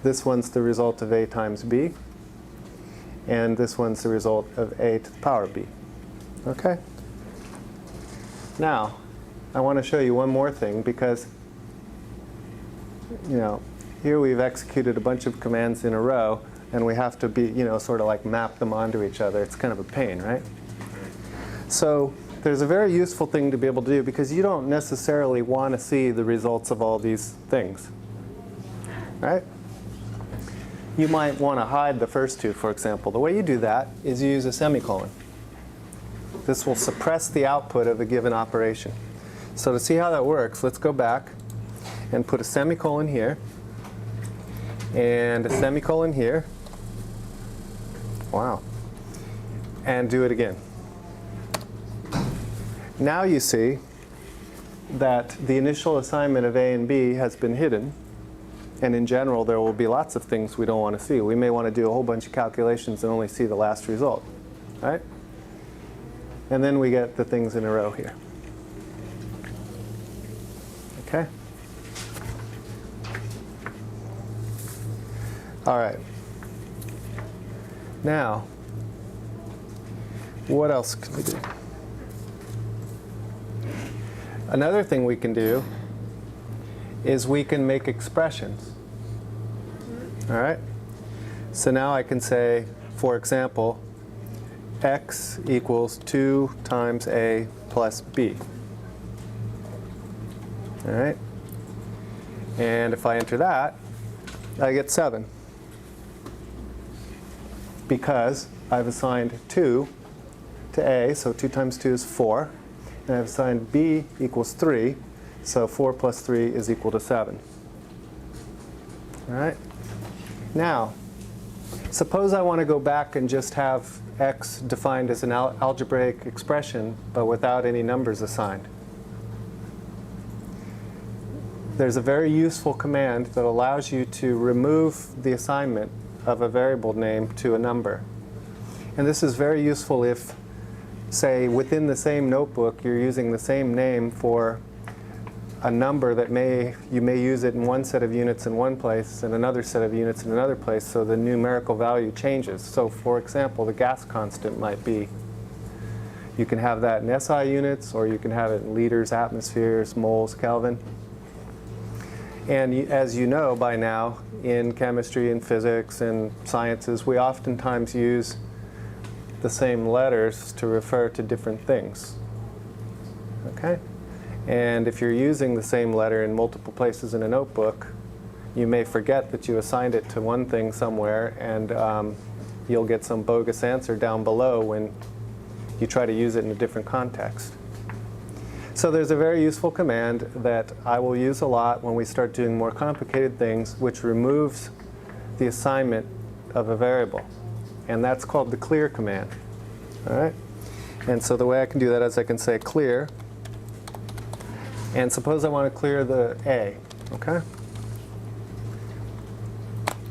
This one's the result of a times b. And this one's the result of a to the power b. Okay? Now, I want to show you one more thing because, here we've executed a bunch of commands in a row and we have to be, sort of like map them onto each other. It's kind of a pain, right? So there's a very useful thing to be able to do because you don't necessarily want to see the results of all these things, right? You might want to hide the first two, for example. The way you do that is you use a semicolon. This will suppress the output of a given operation. So to see how that works, let's go back and put a semicolon here and a semicolon here. Wow. And do it again. Now you see that the initial assignment of a and b has been hidden. And in general, there will be lots of things we don't want to see. We may want to do a whole bunch of calculations and only see the last result, right? And then we get the things in a row here. Okay? All right. Now, what else can we do? Another thing we can do is we can make expressions. All right? So now I can say, for example, x equals 2 times a plus b. All right? And if I enter that, I get 7. Because I've assigned 2 to a, so 2 times 2 is 4. And I've assigned b equals 3, so 4 plus 3 is equal to 7. All right? Now, suppose I want to go back and just have x defined as an algebraic expression, but without any numbers assigned. There's a very useful command that allows you to remove the assignment of a variable name to a number. And this is very useful if, say, within the same notebook, you're using the same name for a number that you may use it in one set of units in one place and another set of units in another place, so the numerical value changes. So for example, the gas constant might be, you can have that in SI units, or you can have it in liters, atmospheres, moles, Kelvin. And as you know by now, in chemistry and physics and sciences, we oftentimes use the same letters to refer to different things. Okay? And if you're using the same letter in multiple places in a notebook, you may forget that you assigned it to one thing somewhere, and you'll get some bogus answer down below when you try to use it in a different context. So there's a very useful command that I will use a lot when we start doing more complicated things, which removes the assignment of a variable. And that's called the clear command. All right? And so the way I can do that is I can say clear. And suppose I want to clear the A, okay?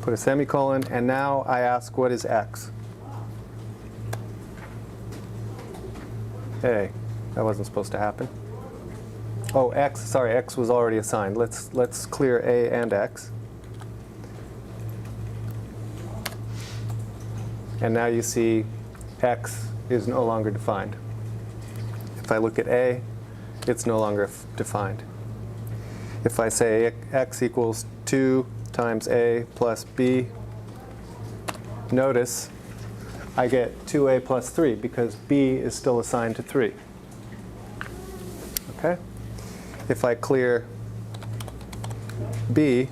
Put a semicolon, and now I ask, what is x? A. That wasn't supposed to happen. Oh, x, sorry, x was already assigned. Let's clear A and x. And now you see x is no longer defined. If I look at A, it's no longer defined. If I say x equals 2 times A plus B, notice I get 2A plus 3 because B is still assigned to 3. Okay? If I clear B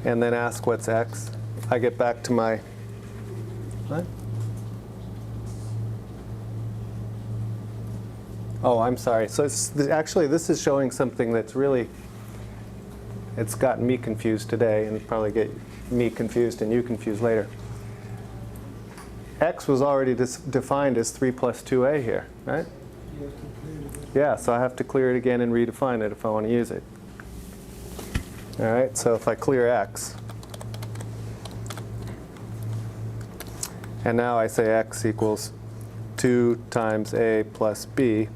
and then ask what's x, I get back to my, what? Oh, I'm sorry. So actually, this is showing something that's really, it's gotten me confused today, and probably get me confused and you confused later. X was already defined as 3 plus 2A here, right? Yeah, so I have to clear it again and redefine it if I want to use it. All right, so if I clear X, and now I say x equals 2 times A plus B,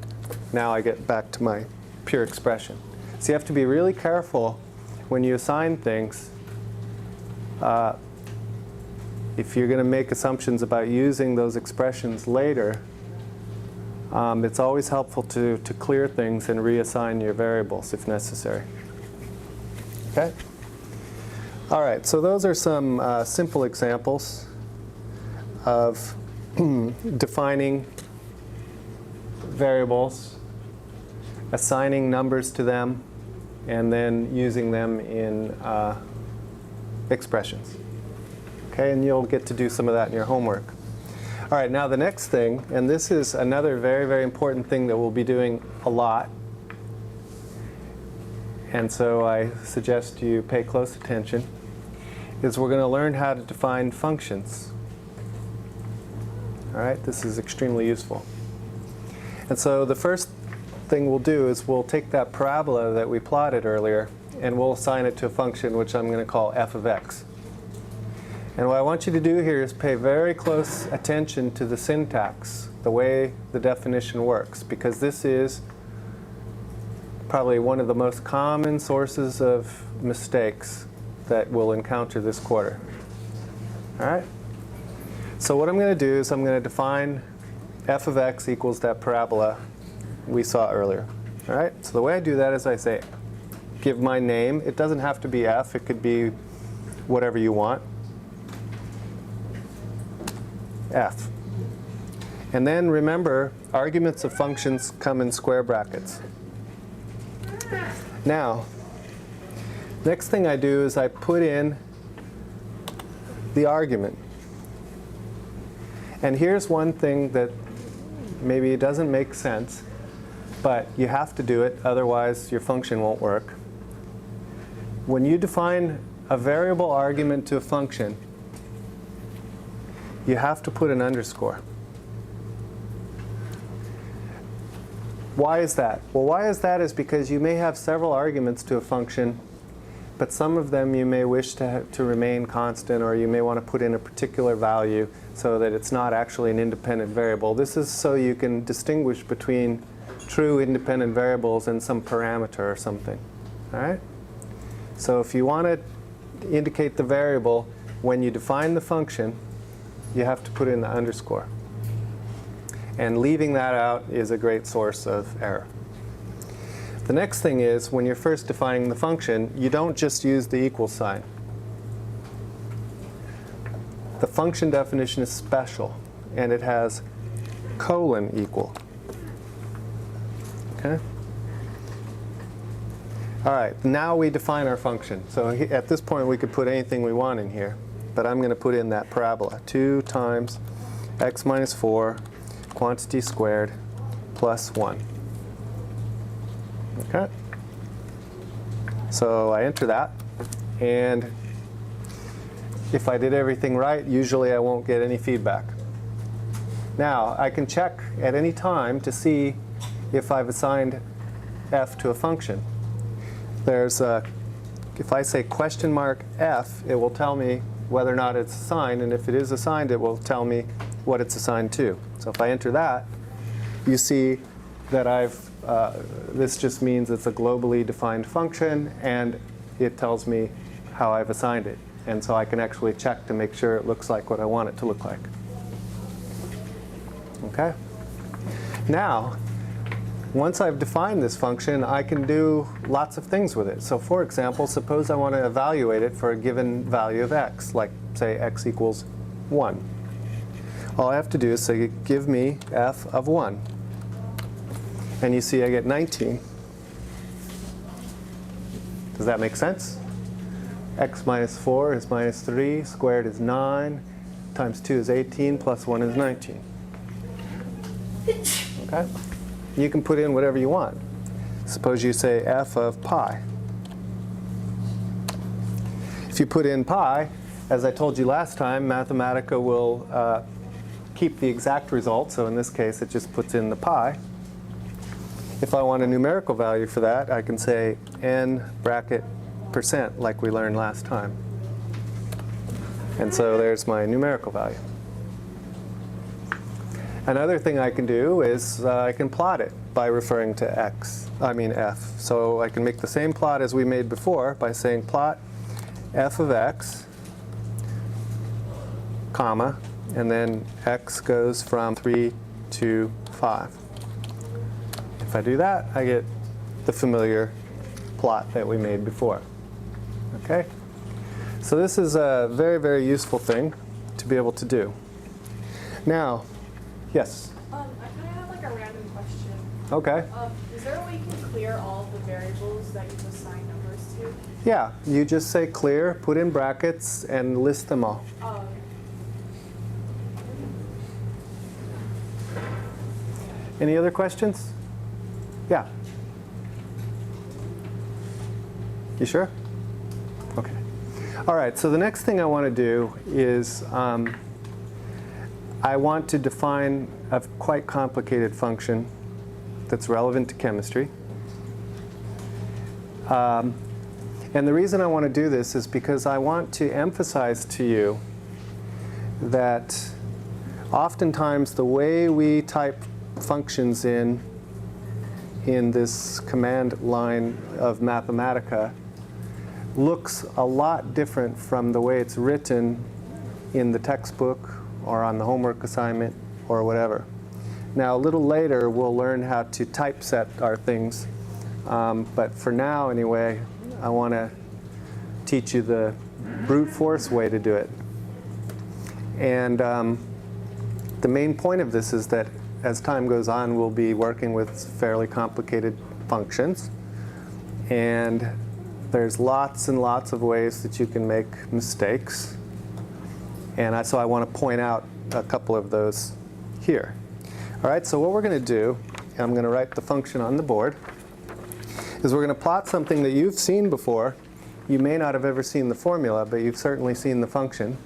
now I get back to my pure expression. So you have to be really careful when you assign things. If you're going to make assumptions about using those expressions later, it's always helpful to clear things and reassign your variables if necessary. Okay? All right, so those are some simple examples of defining variables, assigning numbers to them, and then using them in expressions. Okay, and you'll get to do some of that in your homework. All right, now the next thing, and this is another very, very important thing that we'll be doing a lot, and so I suggest you pay close attention, is we're going to learn how to define functions. All right, this is extremely useful. And so the first thing we'll do is we'll take that parabola that we plotted earlier and we'll assign it to a function which I'm going to call f of x. And what I want you to do here is pay very close attention to the syntax, the way the definition works, because this is probably one of the most common sources of mistakes that we'll encounter this quarter. All right? So what I'm going to do is I'm going to define f of x equals that parabola we saw earlier. All right? So the way I do that is I say, give my name. It doesn't have to be f. It could be whatever you want. F. And then remember, arguments of functions come in square brackets. Now, next thing I do is I put in the argument. And here's one thing that maybe it doesn't make sense, but you have to do it, otherwise your function won't work. when you define a variable argument to a function, you have to put an underscore. Why is that? Well, why is that is because you may have several arguments to a function, but some of them you may wish to remain constant, or you may want to put in a particular value so that it's not actually an independent variable. This is so you can distinguish between true independent variables and some parameter or something. All right? So if you want to indicate the variable, when you define the function, you have to put in the underscore. And leaving that out is a great source of error. The next thing is, when you're first defining the function, you don't just use the equal sign. The function definition is special, and it has colon equal. Okay? All right, now we define our function. So at this point, we could put anything we want in here, but I'm going to put in that parabola. 2 times x minus 4 quantity squared plus 1. Okay? So I enter that, and if I did everything right, usually I won't get any feedback. Now, I can check at any time to see if I've assigned f to a function. There's if I say question mark f, it will tell me whether or not it's assigned, and if it is assigned, it will tell me what it's assigned to. So if I enter that, you see that this just means it's a globally defined function, and it tells me how I've assigned it. And so I can actually check to make sure it looks like what I want it to look like. Okay? Now, once I've defined this function, I can do lots of things with it. So for example, suppose I want to evaluate it for a given value of x, like say x equals 1. All I have to do is say, give me f of 1. And you see I get 19. Does that make sense? X minus 4 is minus 3, squared is 9, times 2 is 18, plus 1 is 19. Okay? You can put in whatever you want. Suppose you say f of pi. If you put in pi, as I told you last time, Mathematica will keep the exact result. So in this case, it just puts in the pi. If I want a numerical value for that, I can say n bracket percent, like we learned last time. And so there's my numerical value. Another thing I can do is I can plot it by referring to f. So I can make the same plot as we made before by saying plot f of x, comma, and then x goes from 3 to 5. If I do that, I get the familiar plot that we made before. Okay? So this is a very, very useful thing to be able to do. Now, yes? I kind of have like a random question. Okay. Is there a way you can clear all of the variables that you've assigned numbers to? Yeah, you just say clear, put in brackets, and list them all. Any other questions? Yeah. You sure? Okay. All right, so the next thing I want to do is I want to define a quite complicated function that's relevant to chemistry. And the reason I want to do this is because I want to emphasize to you that oftentimes the way we type functions in this command line of Mathematica looks a lot different from the way it's written in the textbook or on the homework assignment or whatever. Now, a little later, we'll learn how to typeset our things. But for now, anyway, I want to teach you the brute force way to do it. And the main point of this is that as time goes on, we'll be working with fairly complicated functions. And there's lots and lots of ways that you can make mistakes. And so I want to point out a couple of those here. All right, so what we're going to do, I'm going to write the function on the board, is we're going to plot something that you've seen before you may not have ever seen the formula, but you've certainly seen the function.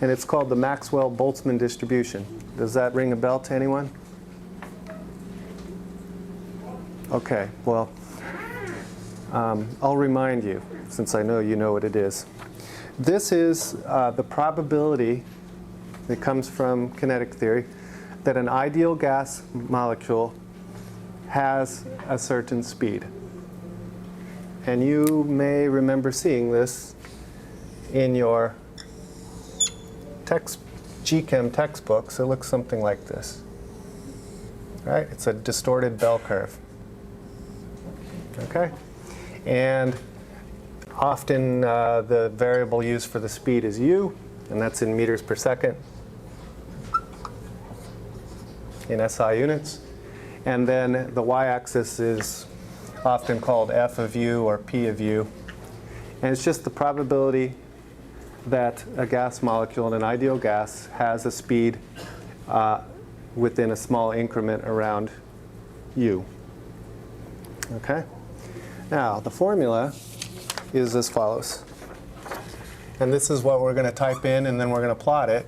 And it's called the Maxwell-Boltzmann distribution. Does that ring a bell to anyone? Okay, well, I'll remind you, since I know you know what it is. This is the probability that comes from kinetic theory that an ideal gas molecule has a certain speed. And you may remember seeing this in your G-Chem textbooks. It looks something like this. Right? It's a distorted bell curve. Okay? And often the variable used for the speed is u, and that's in meters per second in SI units. And then the y-axis is often called f of u or p of u. And it's just the probability that a gas molecule in an ideal gas has a speed within a small increment around u. Okay? Now, the formula is as follows. And this is what we're going to type in, and then we're going to plot it.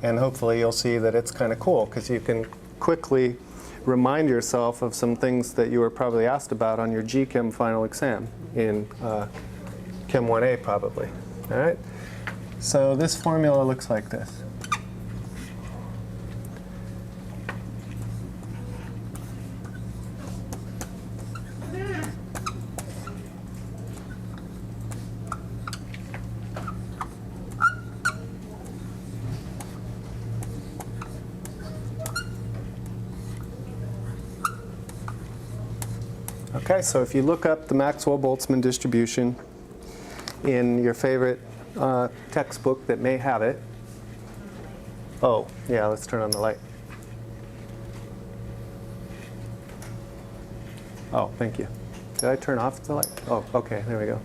And hopefully you'll see that it's kind of cool, because you can quickly remind yourself of some things that you were probably asked about on your G-Chem final exam in Chem 1A probably. All right? So this formula looks like this. Okay, so if you look up the Maxwell-Boltzmann distribution in your favorite textbook that may have it. Oh, yeah, let's turn on the light. Oh, thank you. Did I turn off the light? Oh, okay, there we go.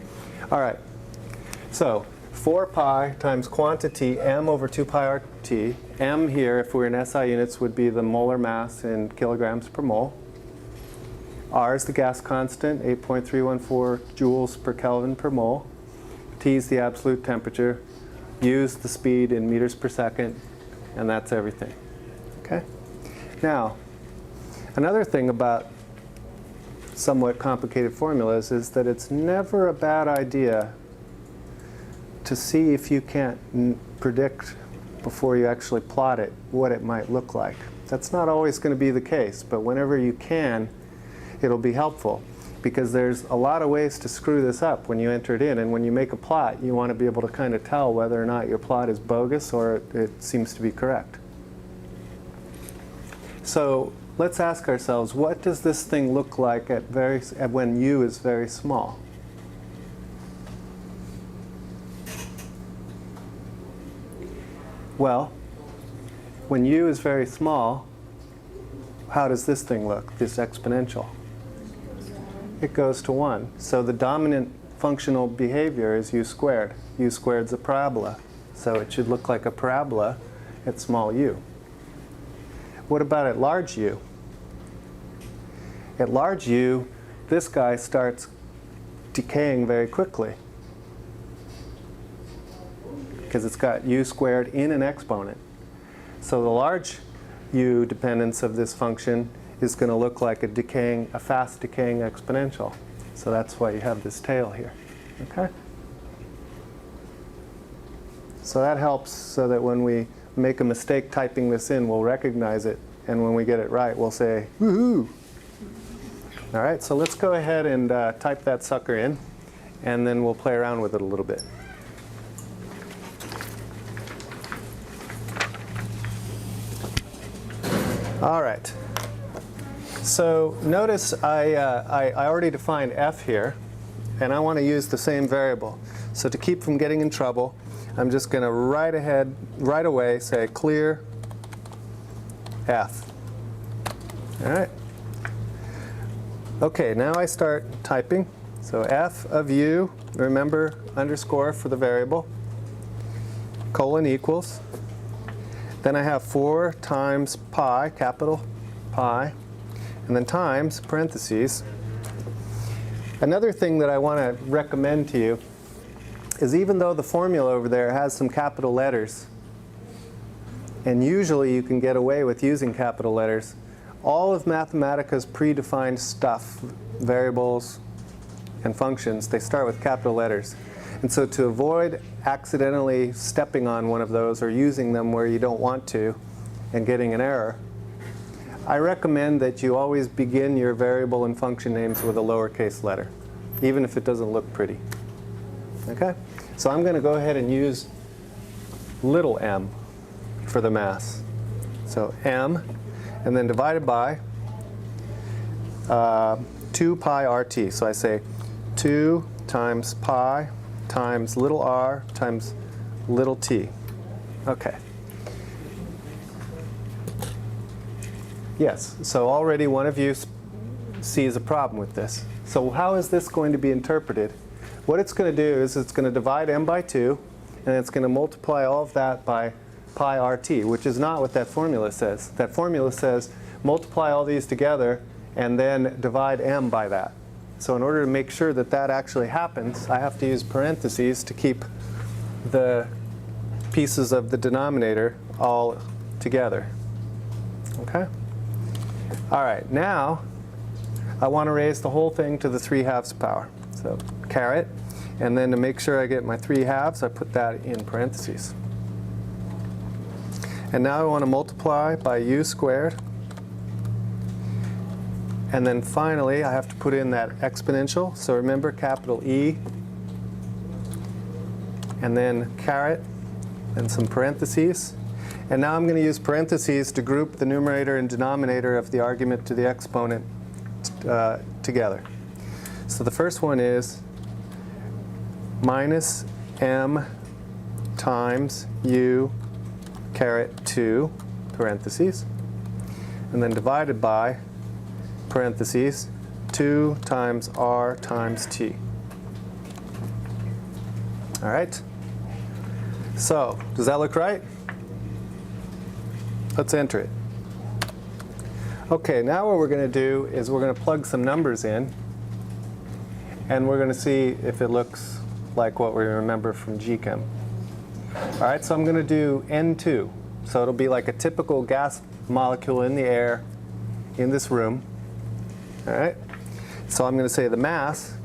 All right, so 4 pi times quantity m over 2 pi RT. M here, if we're in SI units, would be the molar mass in kilograms per mole. R is the gas constant, 8.314 joules per Kelvin per mole. T is the absolute temperature. U is the speed in meters per second, and that's everything. Okay? Now, another thing about somewhat complicated formulas is that it's never a bad idea to see if you can't predict before you actually plot it what it might look like. That's not always going to be the case, but whenever you can, it'll be helpful, because there's a lot of ways to screw this up when you enter it in, and when you make a plot you want to be able to kind of tell whether or not your plot is bogus or it seems to be correct. So let's ask ourselves, what does this thing look like at when u is very small? Well, when u is very small, how does this thing look, this exponential? It goes to 1. So the dominant functional behavior is u squared. U squared is a parabola. So it should look like a parabola at small u. What about at large u? At large u, this guy starts decaying very quickly, because it's got u squared in an exponent. So the large u dependence of this function is going to look like a fast decaying exponential. So that's why you have this tail here. Okay? So that helps so that when we make a mistake typing this in, we'll recognize it, and when we get it right, we'll say, woohoo! All right, so let's go ahead and type that sucker in, and then we'll play around with it a little bit. All right. So notice I already defined f here, and I want to use the same variable. So to keep from getting in trouble, I'm just going to right away say clear f. All right. Okay, now I start typing. So f of u, remember underscore for the variable, colon equals. Then I have 4 times pi, capital pi, and then times, parentheses, Another thing that I want to recommend to you is even though the formula over there has some capital letters, and usually you can get away with using capital letters, all of Mathematica's predefined stuff, variables and functions, they start with capital letters. And so to avoid accidentally stepping on one of those or using them where you don't want to and getting an error, I recommend that you always begin your variable and function names with a lowercase letter, even if it doesn't look pretty. Okay? So I'm going to go ahead and use little m for the mass. So m, and then divided by 2 pi RT. So I say 2 times pi times little r times little t. Okay. Yes, so already one of you sees a problem with this. So how is this going to be interpreted? What it's going to do is it's going to divide m by 2, and it's going to multiply all of that by pi RT, which is not what that formula says. That formula says multiply all these together and then divide m by that. So in order to make sure that that actually happens, I have to use parentheses to keep the pieces of the denominator all together. Okay? All right, now I want to raise the whole thing to the 3/2 power. So caret, and then to make sure I get my 3/2, I put that in parentheses. And now I want to multiply by u squared. And then finally, I have to put in that exponential. So remember, capital E, and then caret, and some parentheses. And now I'm going to use parentheses to group the numerator and denominator of the argument to the exponent together. So the first one is minus m times u caret 2, parentheses, and then divided by, parentheses, 2 times r times t. All right? So, does that look right? Let's enter it. Okay, now what we're going to do is we're going to plug some numbers in, and we're going to see if it looks like what we remember from Chem. All right, so I'm going to do N2. So it'll be like a typical gas molecule in the air in this room. All right, so I'm going to say the mass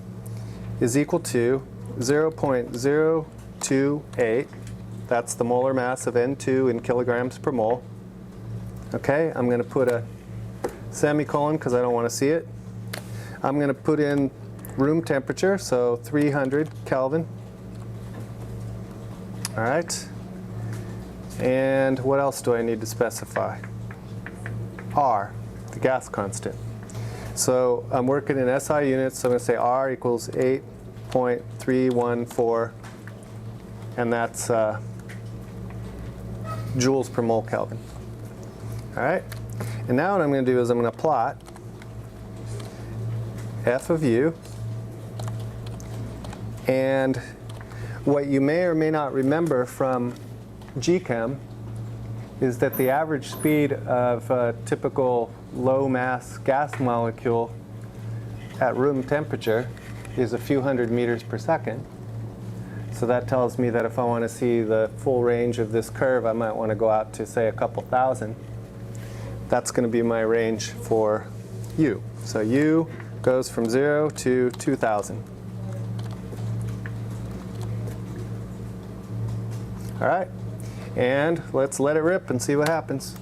is equal to 0.028. That's the molar mass of N2 in kilograms per mole. Okay, I'm going to put a semicolon because I don't want to see it. I'm going to put in room temperature, so 300 Kelvin. All right. And what else do I need to specify? R, the gas constant. So I'm working in SI units, so I'm going to say R equals 8.314, and that's joules per mole Kelvin. All right? And now what I'm going to do is I'm going to plot f of u, and what you may or may not remember from Chem is that the average speed of a typical low mass gas molecule at room temperature is a few hundred meters per second. So that tells me that if I want to see the full range of this curve, I might want to go out to, say, a couple thousand. That's going to be my range for u. So u goes from 0 to 2,000. All right, and let's let it rip and see what happens.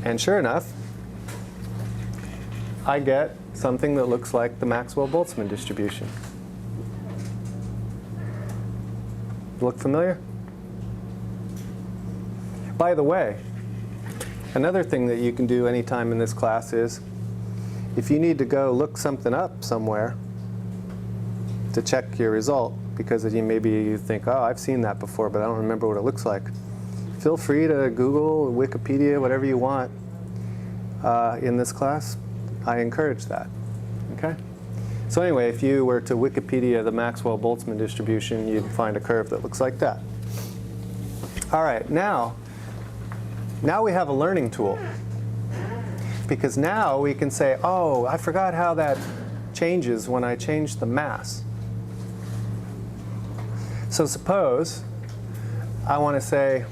And sure enough, I get something that looks like the Maxwell-Boltzmann distribution. Look familiar? By the way, another thing that you can do anytime in this class is, if you need to go look something up somewhere to check your result, because maybe you think, oh, I've seen that before, but I don't remember what it looks like. Feel free to Google, Wikipedia, whatever you want in this class. I encourage that. Okay? So anyway, if you were to Wikipedia the Maxwell-Boltzmann distribution, you'd find a curve that looks like that. All right, now we have a learning tool. Because now we can say, oh, I forgot how that changes when I change the mass. So suppose I want to say,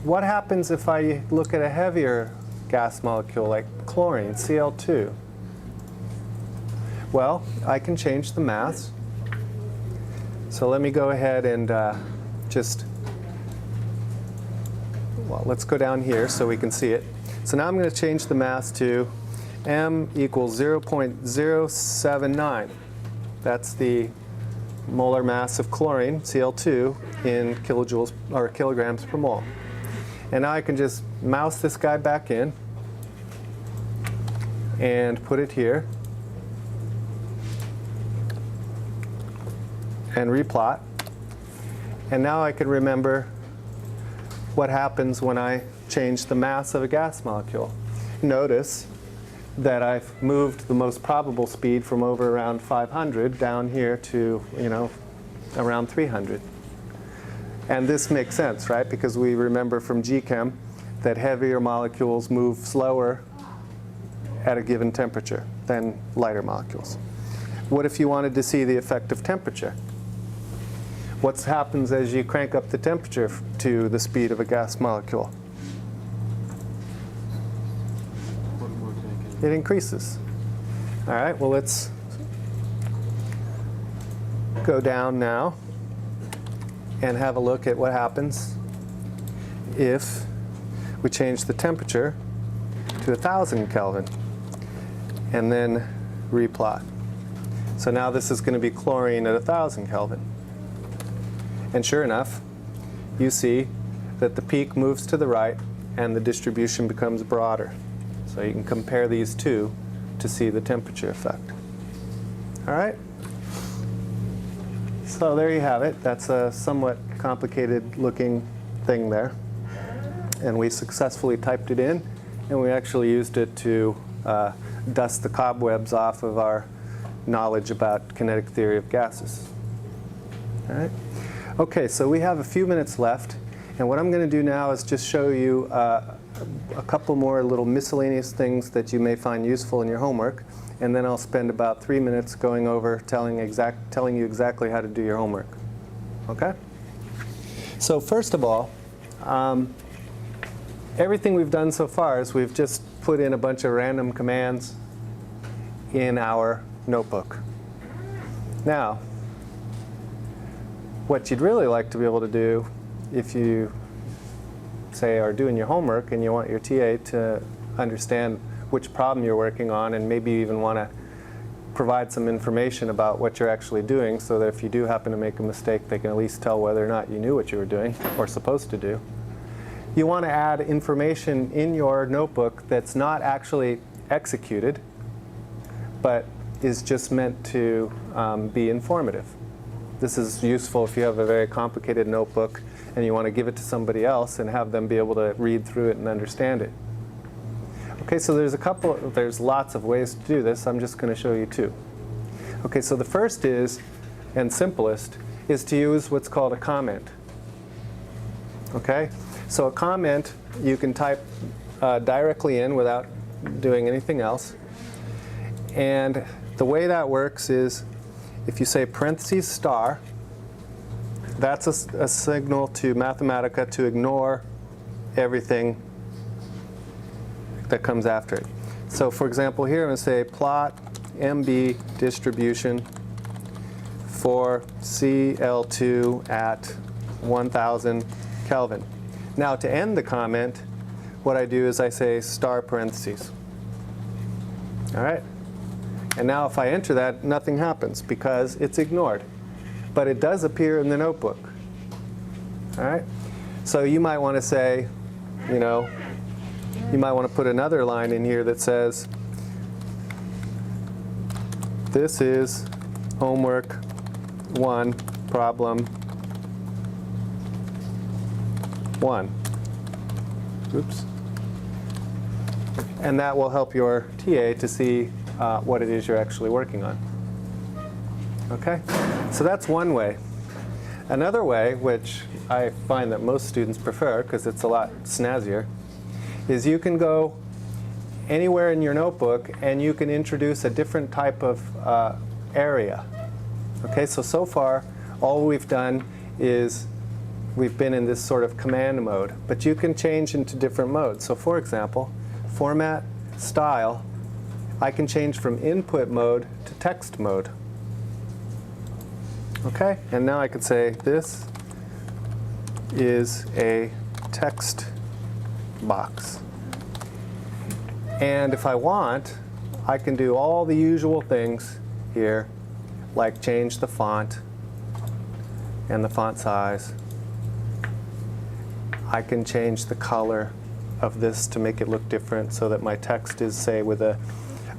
what happens if I look at a heavier gas molecule like chlorine, Cl2? Well, I can change the mass. So let me go ahead and let's go down here so we can see it. So now I'm going to change the mass to m equals 0.079. That's the molar mass of chlorine, Cl2, in kilojoules or kilograms per mole. And now I can just mouse this guy back in and put it here and replot. And now I can remember what happens when I change the mass of a gas molecule. Notice that I've moved the most probable speed from over around 500 down here to, around 300. And this makes sense, right? Because we remember from Chem that heavier molecules move slower at a given temperature than lighter molecules. What if you wanted to see the effect of temperature? What happens as you crank up the temperature to the speed of a gas molecule? It increases. All right, well, let's go down now and have a look at what happens if we change the temperature to 1,000 Kelvin and then replot. So now this is going to be chlorine at 1,000 Kelvin. And sure enough, you see that the peak moves to the right and the distribution becomes broader. So you can compare these two to see the temperature effect. All right? So there you have it. That's a somewhat complicated looking thing there. And we successfully typed it in, and we actually used it to dust the cobwebs off of our knowledge about kinetic theory of gases. All right? Okay, so we have a few minutes left, and what I'm going to do now is just show you a couple more little miscellaneous things that you may find useful in your homework, and then I'll spend about 3 minutes going over telling you exactly how to do your homework. Okay? So first of all, everything we've done so far is we've just put in a bunch of random commands in our notebook. Now, what you'd really like to be able to do if you, say, are doing your homework and you want your TA to understand which problem you're working on and maybe even want to provide some information about what you're actually doing so that if you do happen to make a mistake, they can at least tell whether or not you knew what you were doing or supposed to do. You want to add information in your notebook that's not actually executed, but is just meant to be informative. This is useful if you have a very complicated notebook and you want to give it to somebody else and have them be able to read through it and understand it. Okay, so there's lots of ways to do this. I'm just going to show you two. Okay, so the first is, and simplest, is to use what's called a comment. Okay, so a comment you can type directly in without doing anything else. And the way that works is if you say parentheses star, that's a signal to Mathematica to ignore everything that comes after it. So for example, here I'm going to say plot MB distribution for Cl2 at 1,000 Kelvin. Now to end the comment, what I do is I say star parentheses. All right? And now if I enter that, nothing happens because it's ignored. But it does appear in the notebook. All right? So you might want to say, you might want to put another line in here that says, this is homework 1, problem 1. Oops. And that will help your TA to see what it is you're actually working on. Okay? So that's one way. Another way, which I find that most students prefer because it's a lot snazzier, is you can go anywhere in your notebook, and you can introduce a different type of area. Okay, so far, all we've done is we've been in this sort of command mode, but you can change into different modes. So for example, format, style, I can change from input mode to text mode. Okay, and now I could say this is a text box. And if I want, I can do all the usual things here, like change the font and the font size. I can change the color of this to make it look different so that my text is, say, with a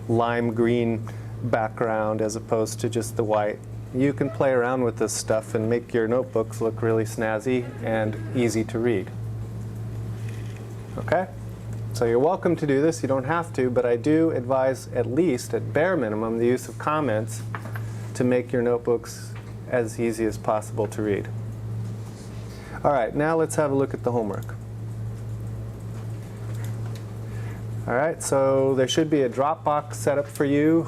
lime green background as opposed to just the white. You can play around with this stuff and make your notebooks look really snazzy and easy to read. Okay? So you're welcome to do this. You don't have to, but I do advise, at least, at bare minimum, the use of comments to make your notebooks as easy as possible to read. All right, now let's have a look at the homework. All right, so there should be a Dropbox set up for you.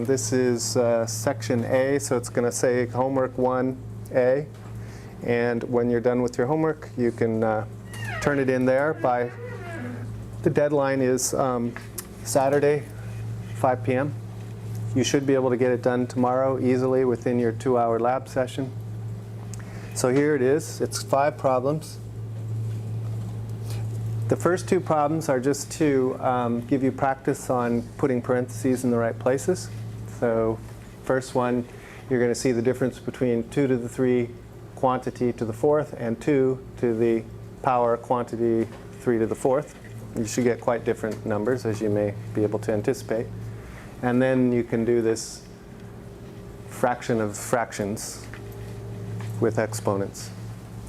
This is section A, so it's going to say homework 1A. And when you're done with your homework, you can turn it in there by, the deadline is Saturday, 5 p.m. You should be able to get it done tomorrow easily within your 2-hour lab session. So here it is. It's 5 problems. The first 2 problems are just to give you practice on putting parentheses in the right places. So first one, you're going to see the difference between 2 to the 3 quantity to the 4th and 2 to the power quantity 3 to the 4th. You should get quite different numbers, as you may be able to anticipate. And then you can do this fraction of fractions with exponents.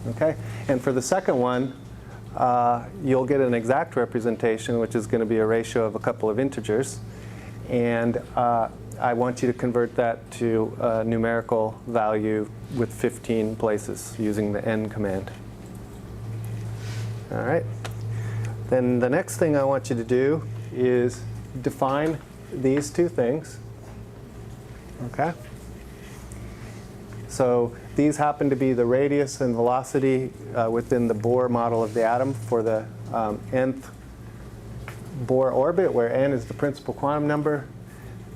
Okay? And for the second one, you'll get an exact representation, which is going to be a ratio of a couple of integers. And I want you to convert that to a numerical value with 15 places using the n command. All right. Then the next thing I want you to do is define these 2 things. Okay? So these happen to be the radius and velocity within the Bohr model of the atom for the nth Bohr orbit, where n is the principal quantum number,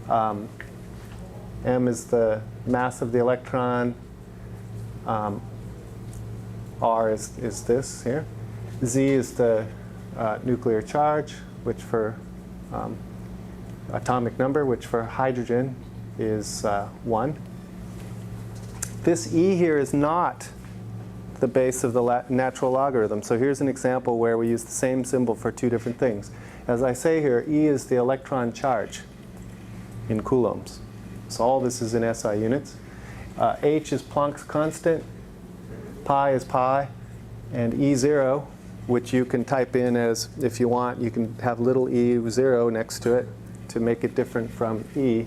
m is the mass of the electron, r is this here, z is the nuclear charge, which for atomic number, which for hydrogen is 1. This e here is not the base of the natural logarithm. So here's an example where we use the same symbol for 2 different things. As I say here, e is the electron charge in coulombs. So all this is in SI units. H is Planck's constant, pi is pi, and E0, which you can type in as, if you want, you can have little e0 next to it to make it different from E.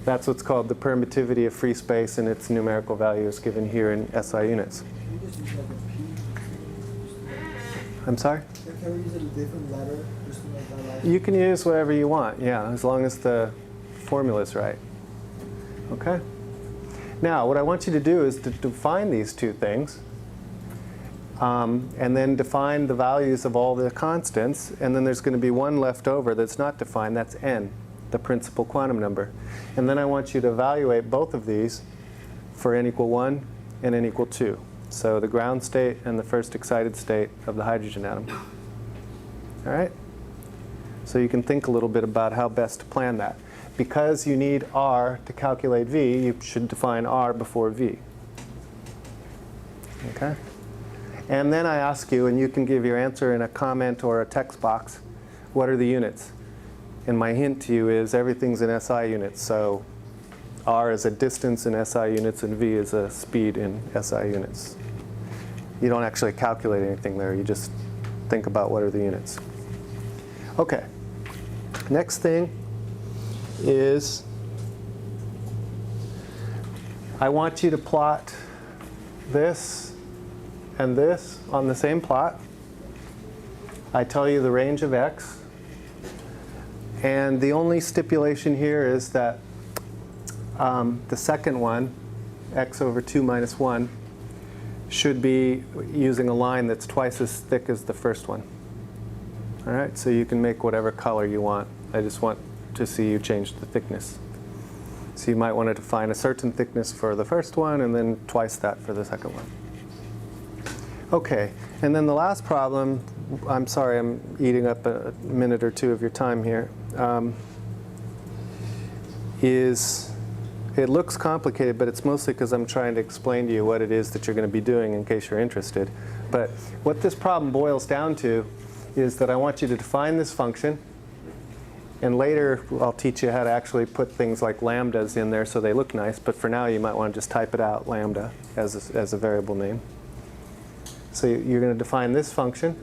That's what's called the permittivity of free space, and its numerical value is given here in SI units. Can you just use like a P? I'm sorry? Can we use a different letter just to make that life? You can use whatever you want, yeah, as long as the formula is right. Okay? Now, what I want you to do is to define these 2 things, and then define the values of all the constants, and then there's going to be one left over that's not defined, that's n, the principal quantum number. And then I want you to evaluate both of these for n equal 1 and n equal 2. So the ground state and the first excited state of the hydrogen atom. All right? So you can think a little bit about how best to plan that. Because you need r to calculate v, you should define r before v. Okay? And then I ask you, and you can give your answer in a comment or a text box, what are the units? And my hint to you is everything's in SI units. So r is a distance in SI units, and v is a speed in SI units. You don't actually calculate anything there. You just think about what are the units. Okay. Next thing is I want you to plot this and this on the same plot. I tell you the range of x. And the only stipulation here is that the second one, x over 2 minus 1, should be using a line that's twice as thick as the first one. All right, so you can make whatever color you want. I just want to see you change the thickness. So you might want to define a certain thickness for the first one and then twice that for the second one. Okay, and then the last problem, I'm sorry I'm eating up a minute or two of your time here, is it looks complicated, but it's mostly because I'm trying to explain to you what it is that you're going to be doing in case you're interested. But what this problem boils down to is that I want you to define this function, and later I'll teach you how to actually put things like lambdas in there so they look nice, but for now you might want to just type it out, lambda, as a variable name. So you're going to define this function.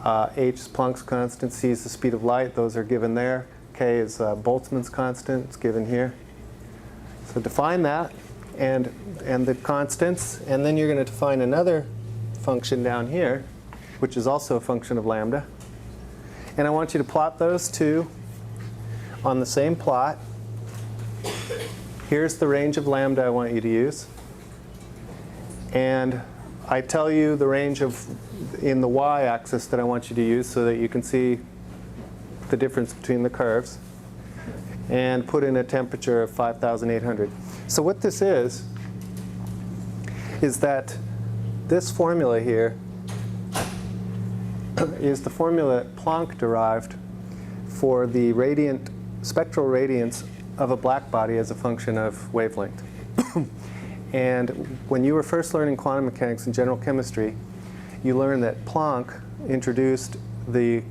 H is Planck's constant, c is the speed of light, those are given there. K is Boltzmann's constant, it's given here. So define that and the constants, and then you're going to define another function down here, which is also a function of lambda. And I want you to plot those two on the same plot. Here's the range of lambda I want you to use. And I tell you the range in the y-axis that I want you to use so that you can see the difference between the curves, and put in a temperature of 5,800. So what this is that this formula here is the formula Planck derived for the spectral radiance of a black body as a function of wavelength. And when you were first learning quantum mechanics and general chemistry, you learned that Planck introduced the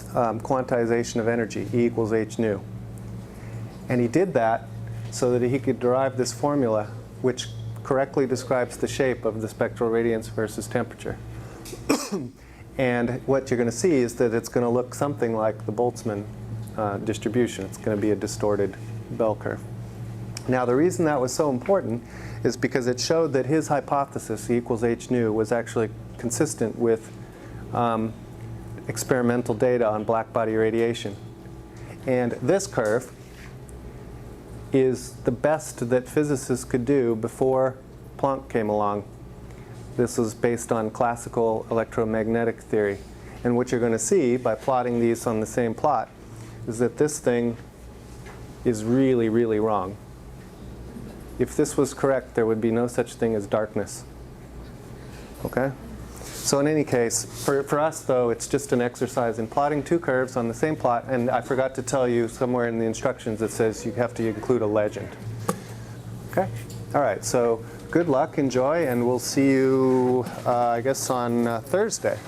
quantization of energy, E equals h nu. And he did that so that he could derive this formula which correctly describes the shape of the spectral radiance versus temperature. And what you're going to see is that it's going to look something like the Boltzmann distribution. It's going to be a distorted bell curve. Now the reason that was so important is because it showed that his hypothesis, E equals h nu, was actually consistent with experimental data on black body radiation. And this curve is the best that physicists could do before Planck came along. This was based on classical electromagnetic theory. And what you're going to see by plotting these on the same plot is that this thing is really, really wrong. If this was correct, there would be no such thing as darkness. Okay? So in any case, for us though, it's just an exercise in plotting two curves on the same plot, and I forgot to tell you somewhere in the instructions it says you have to include a legend. Okay? All right, so good luck, enjoy, and we'll see you, I guess, on Thursday.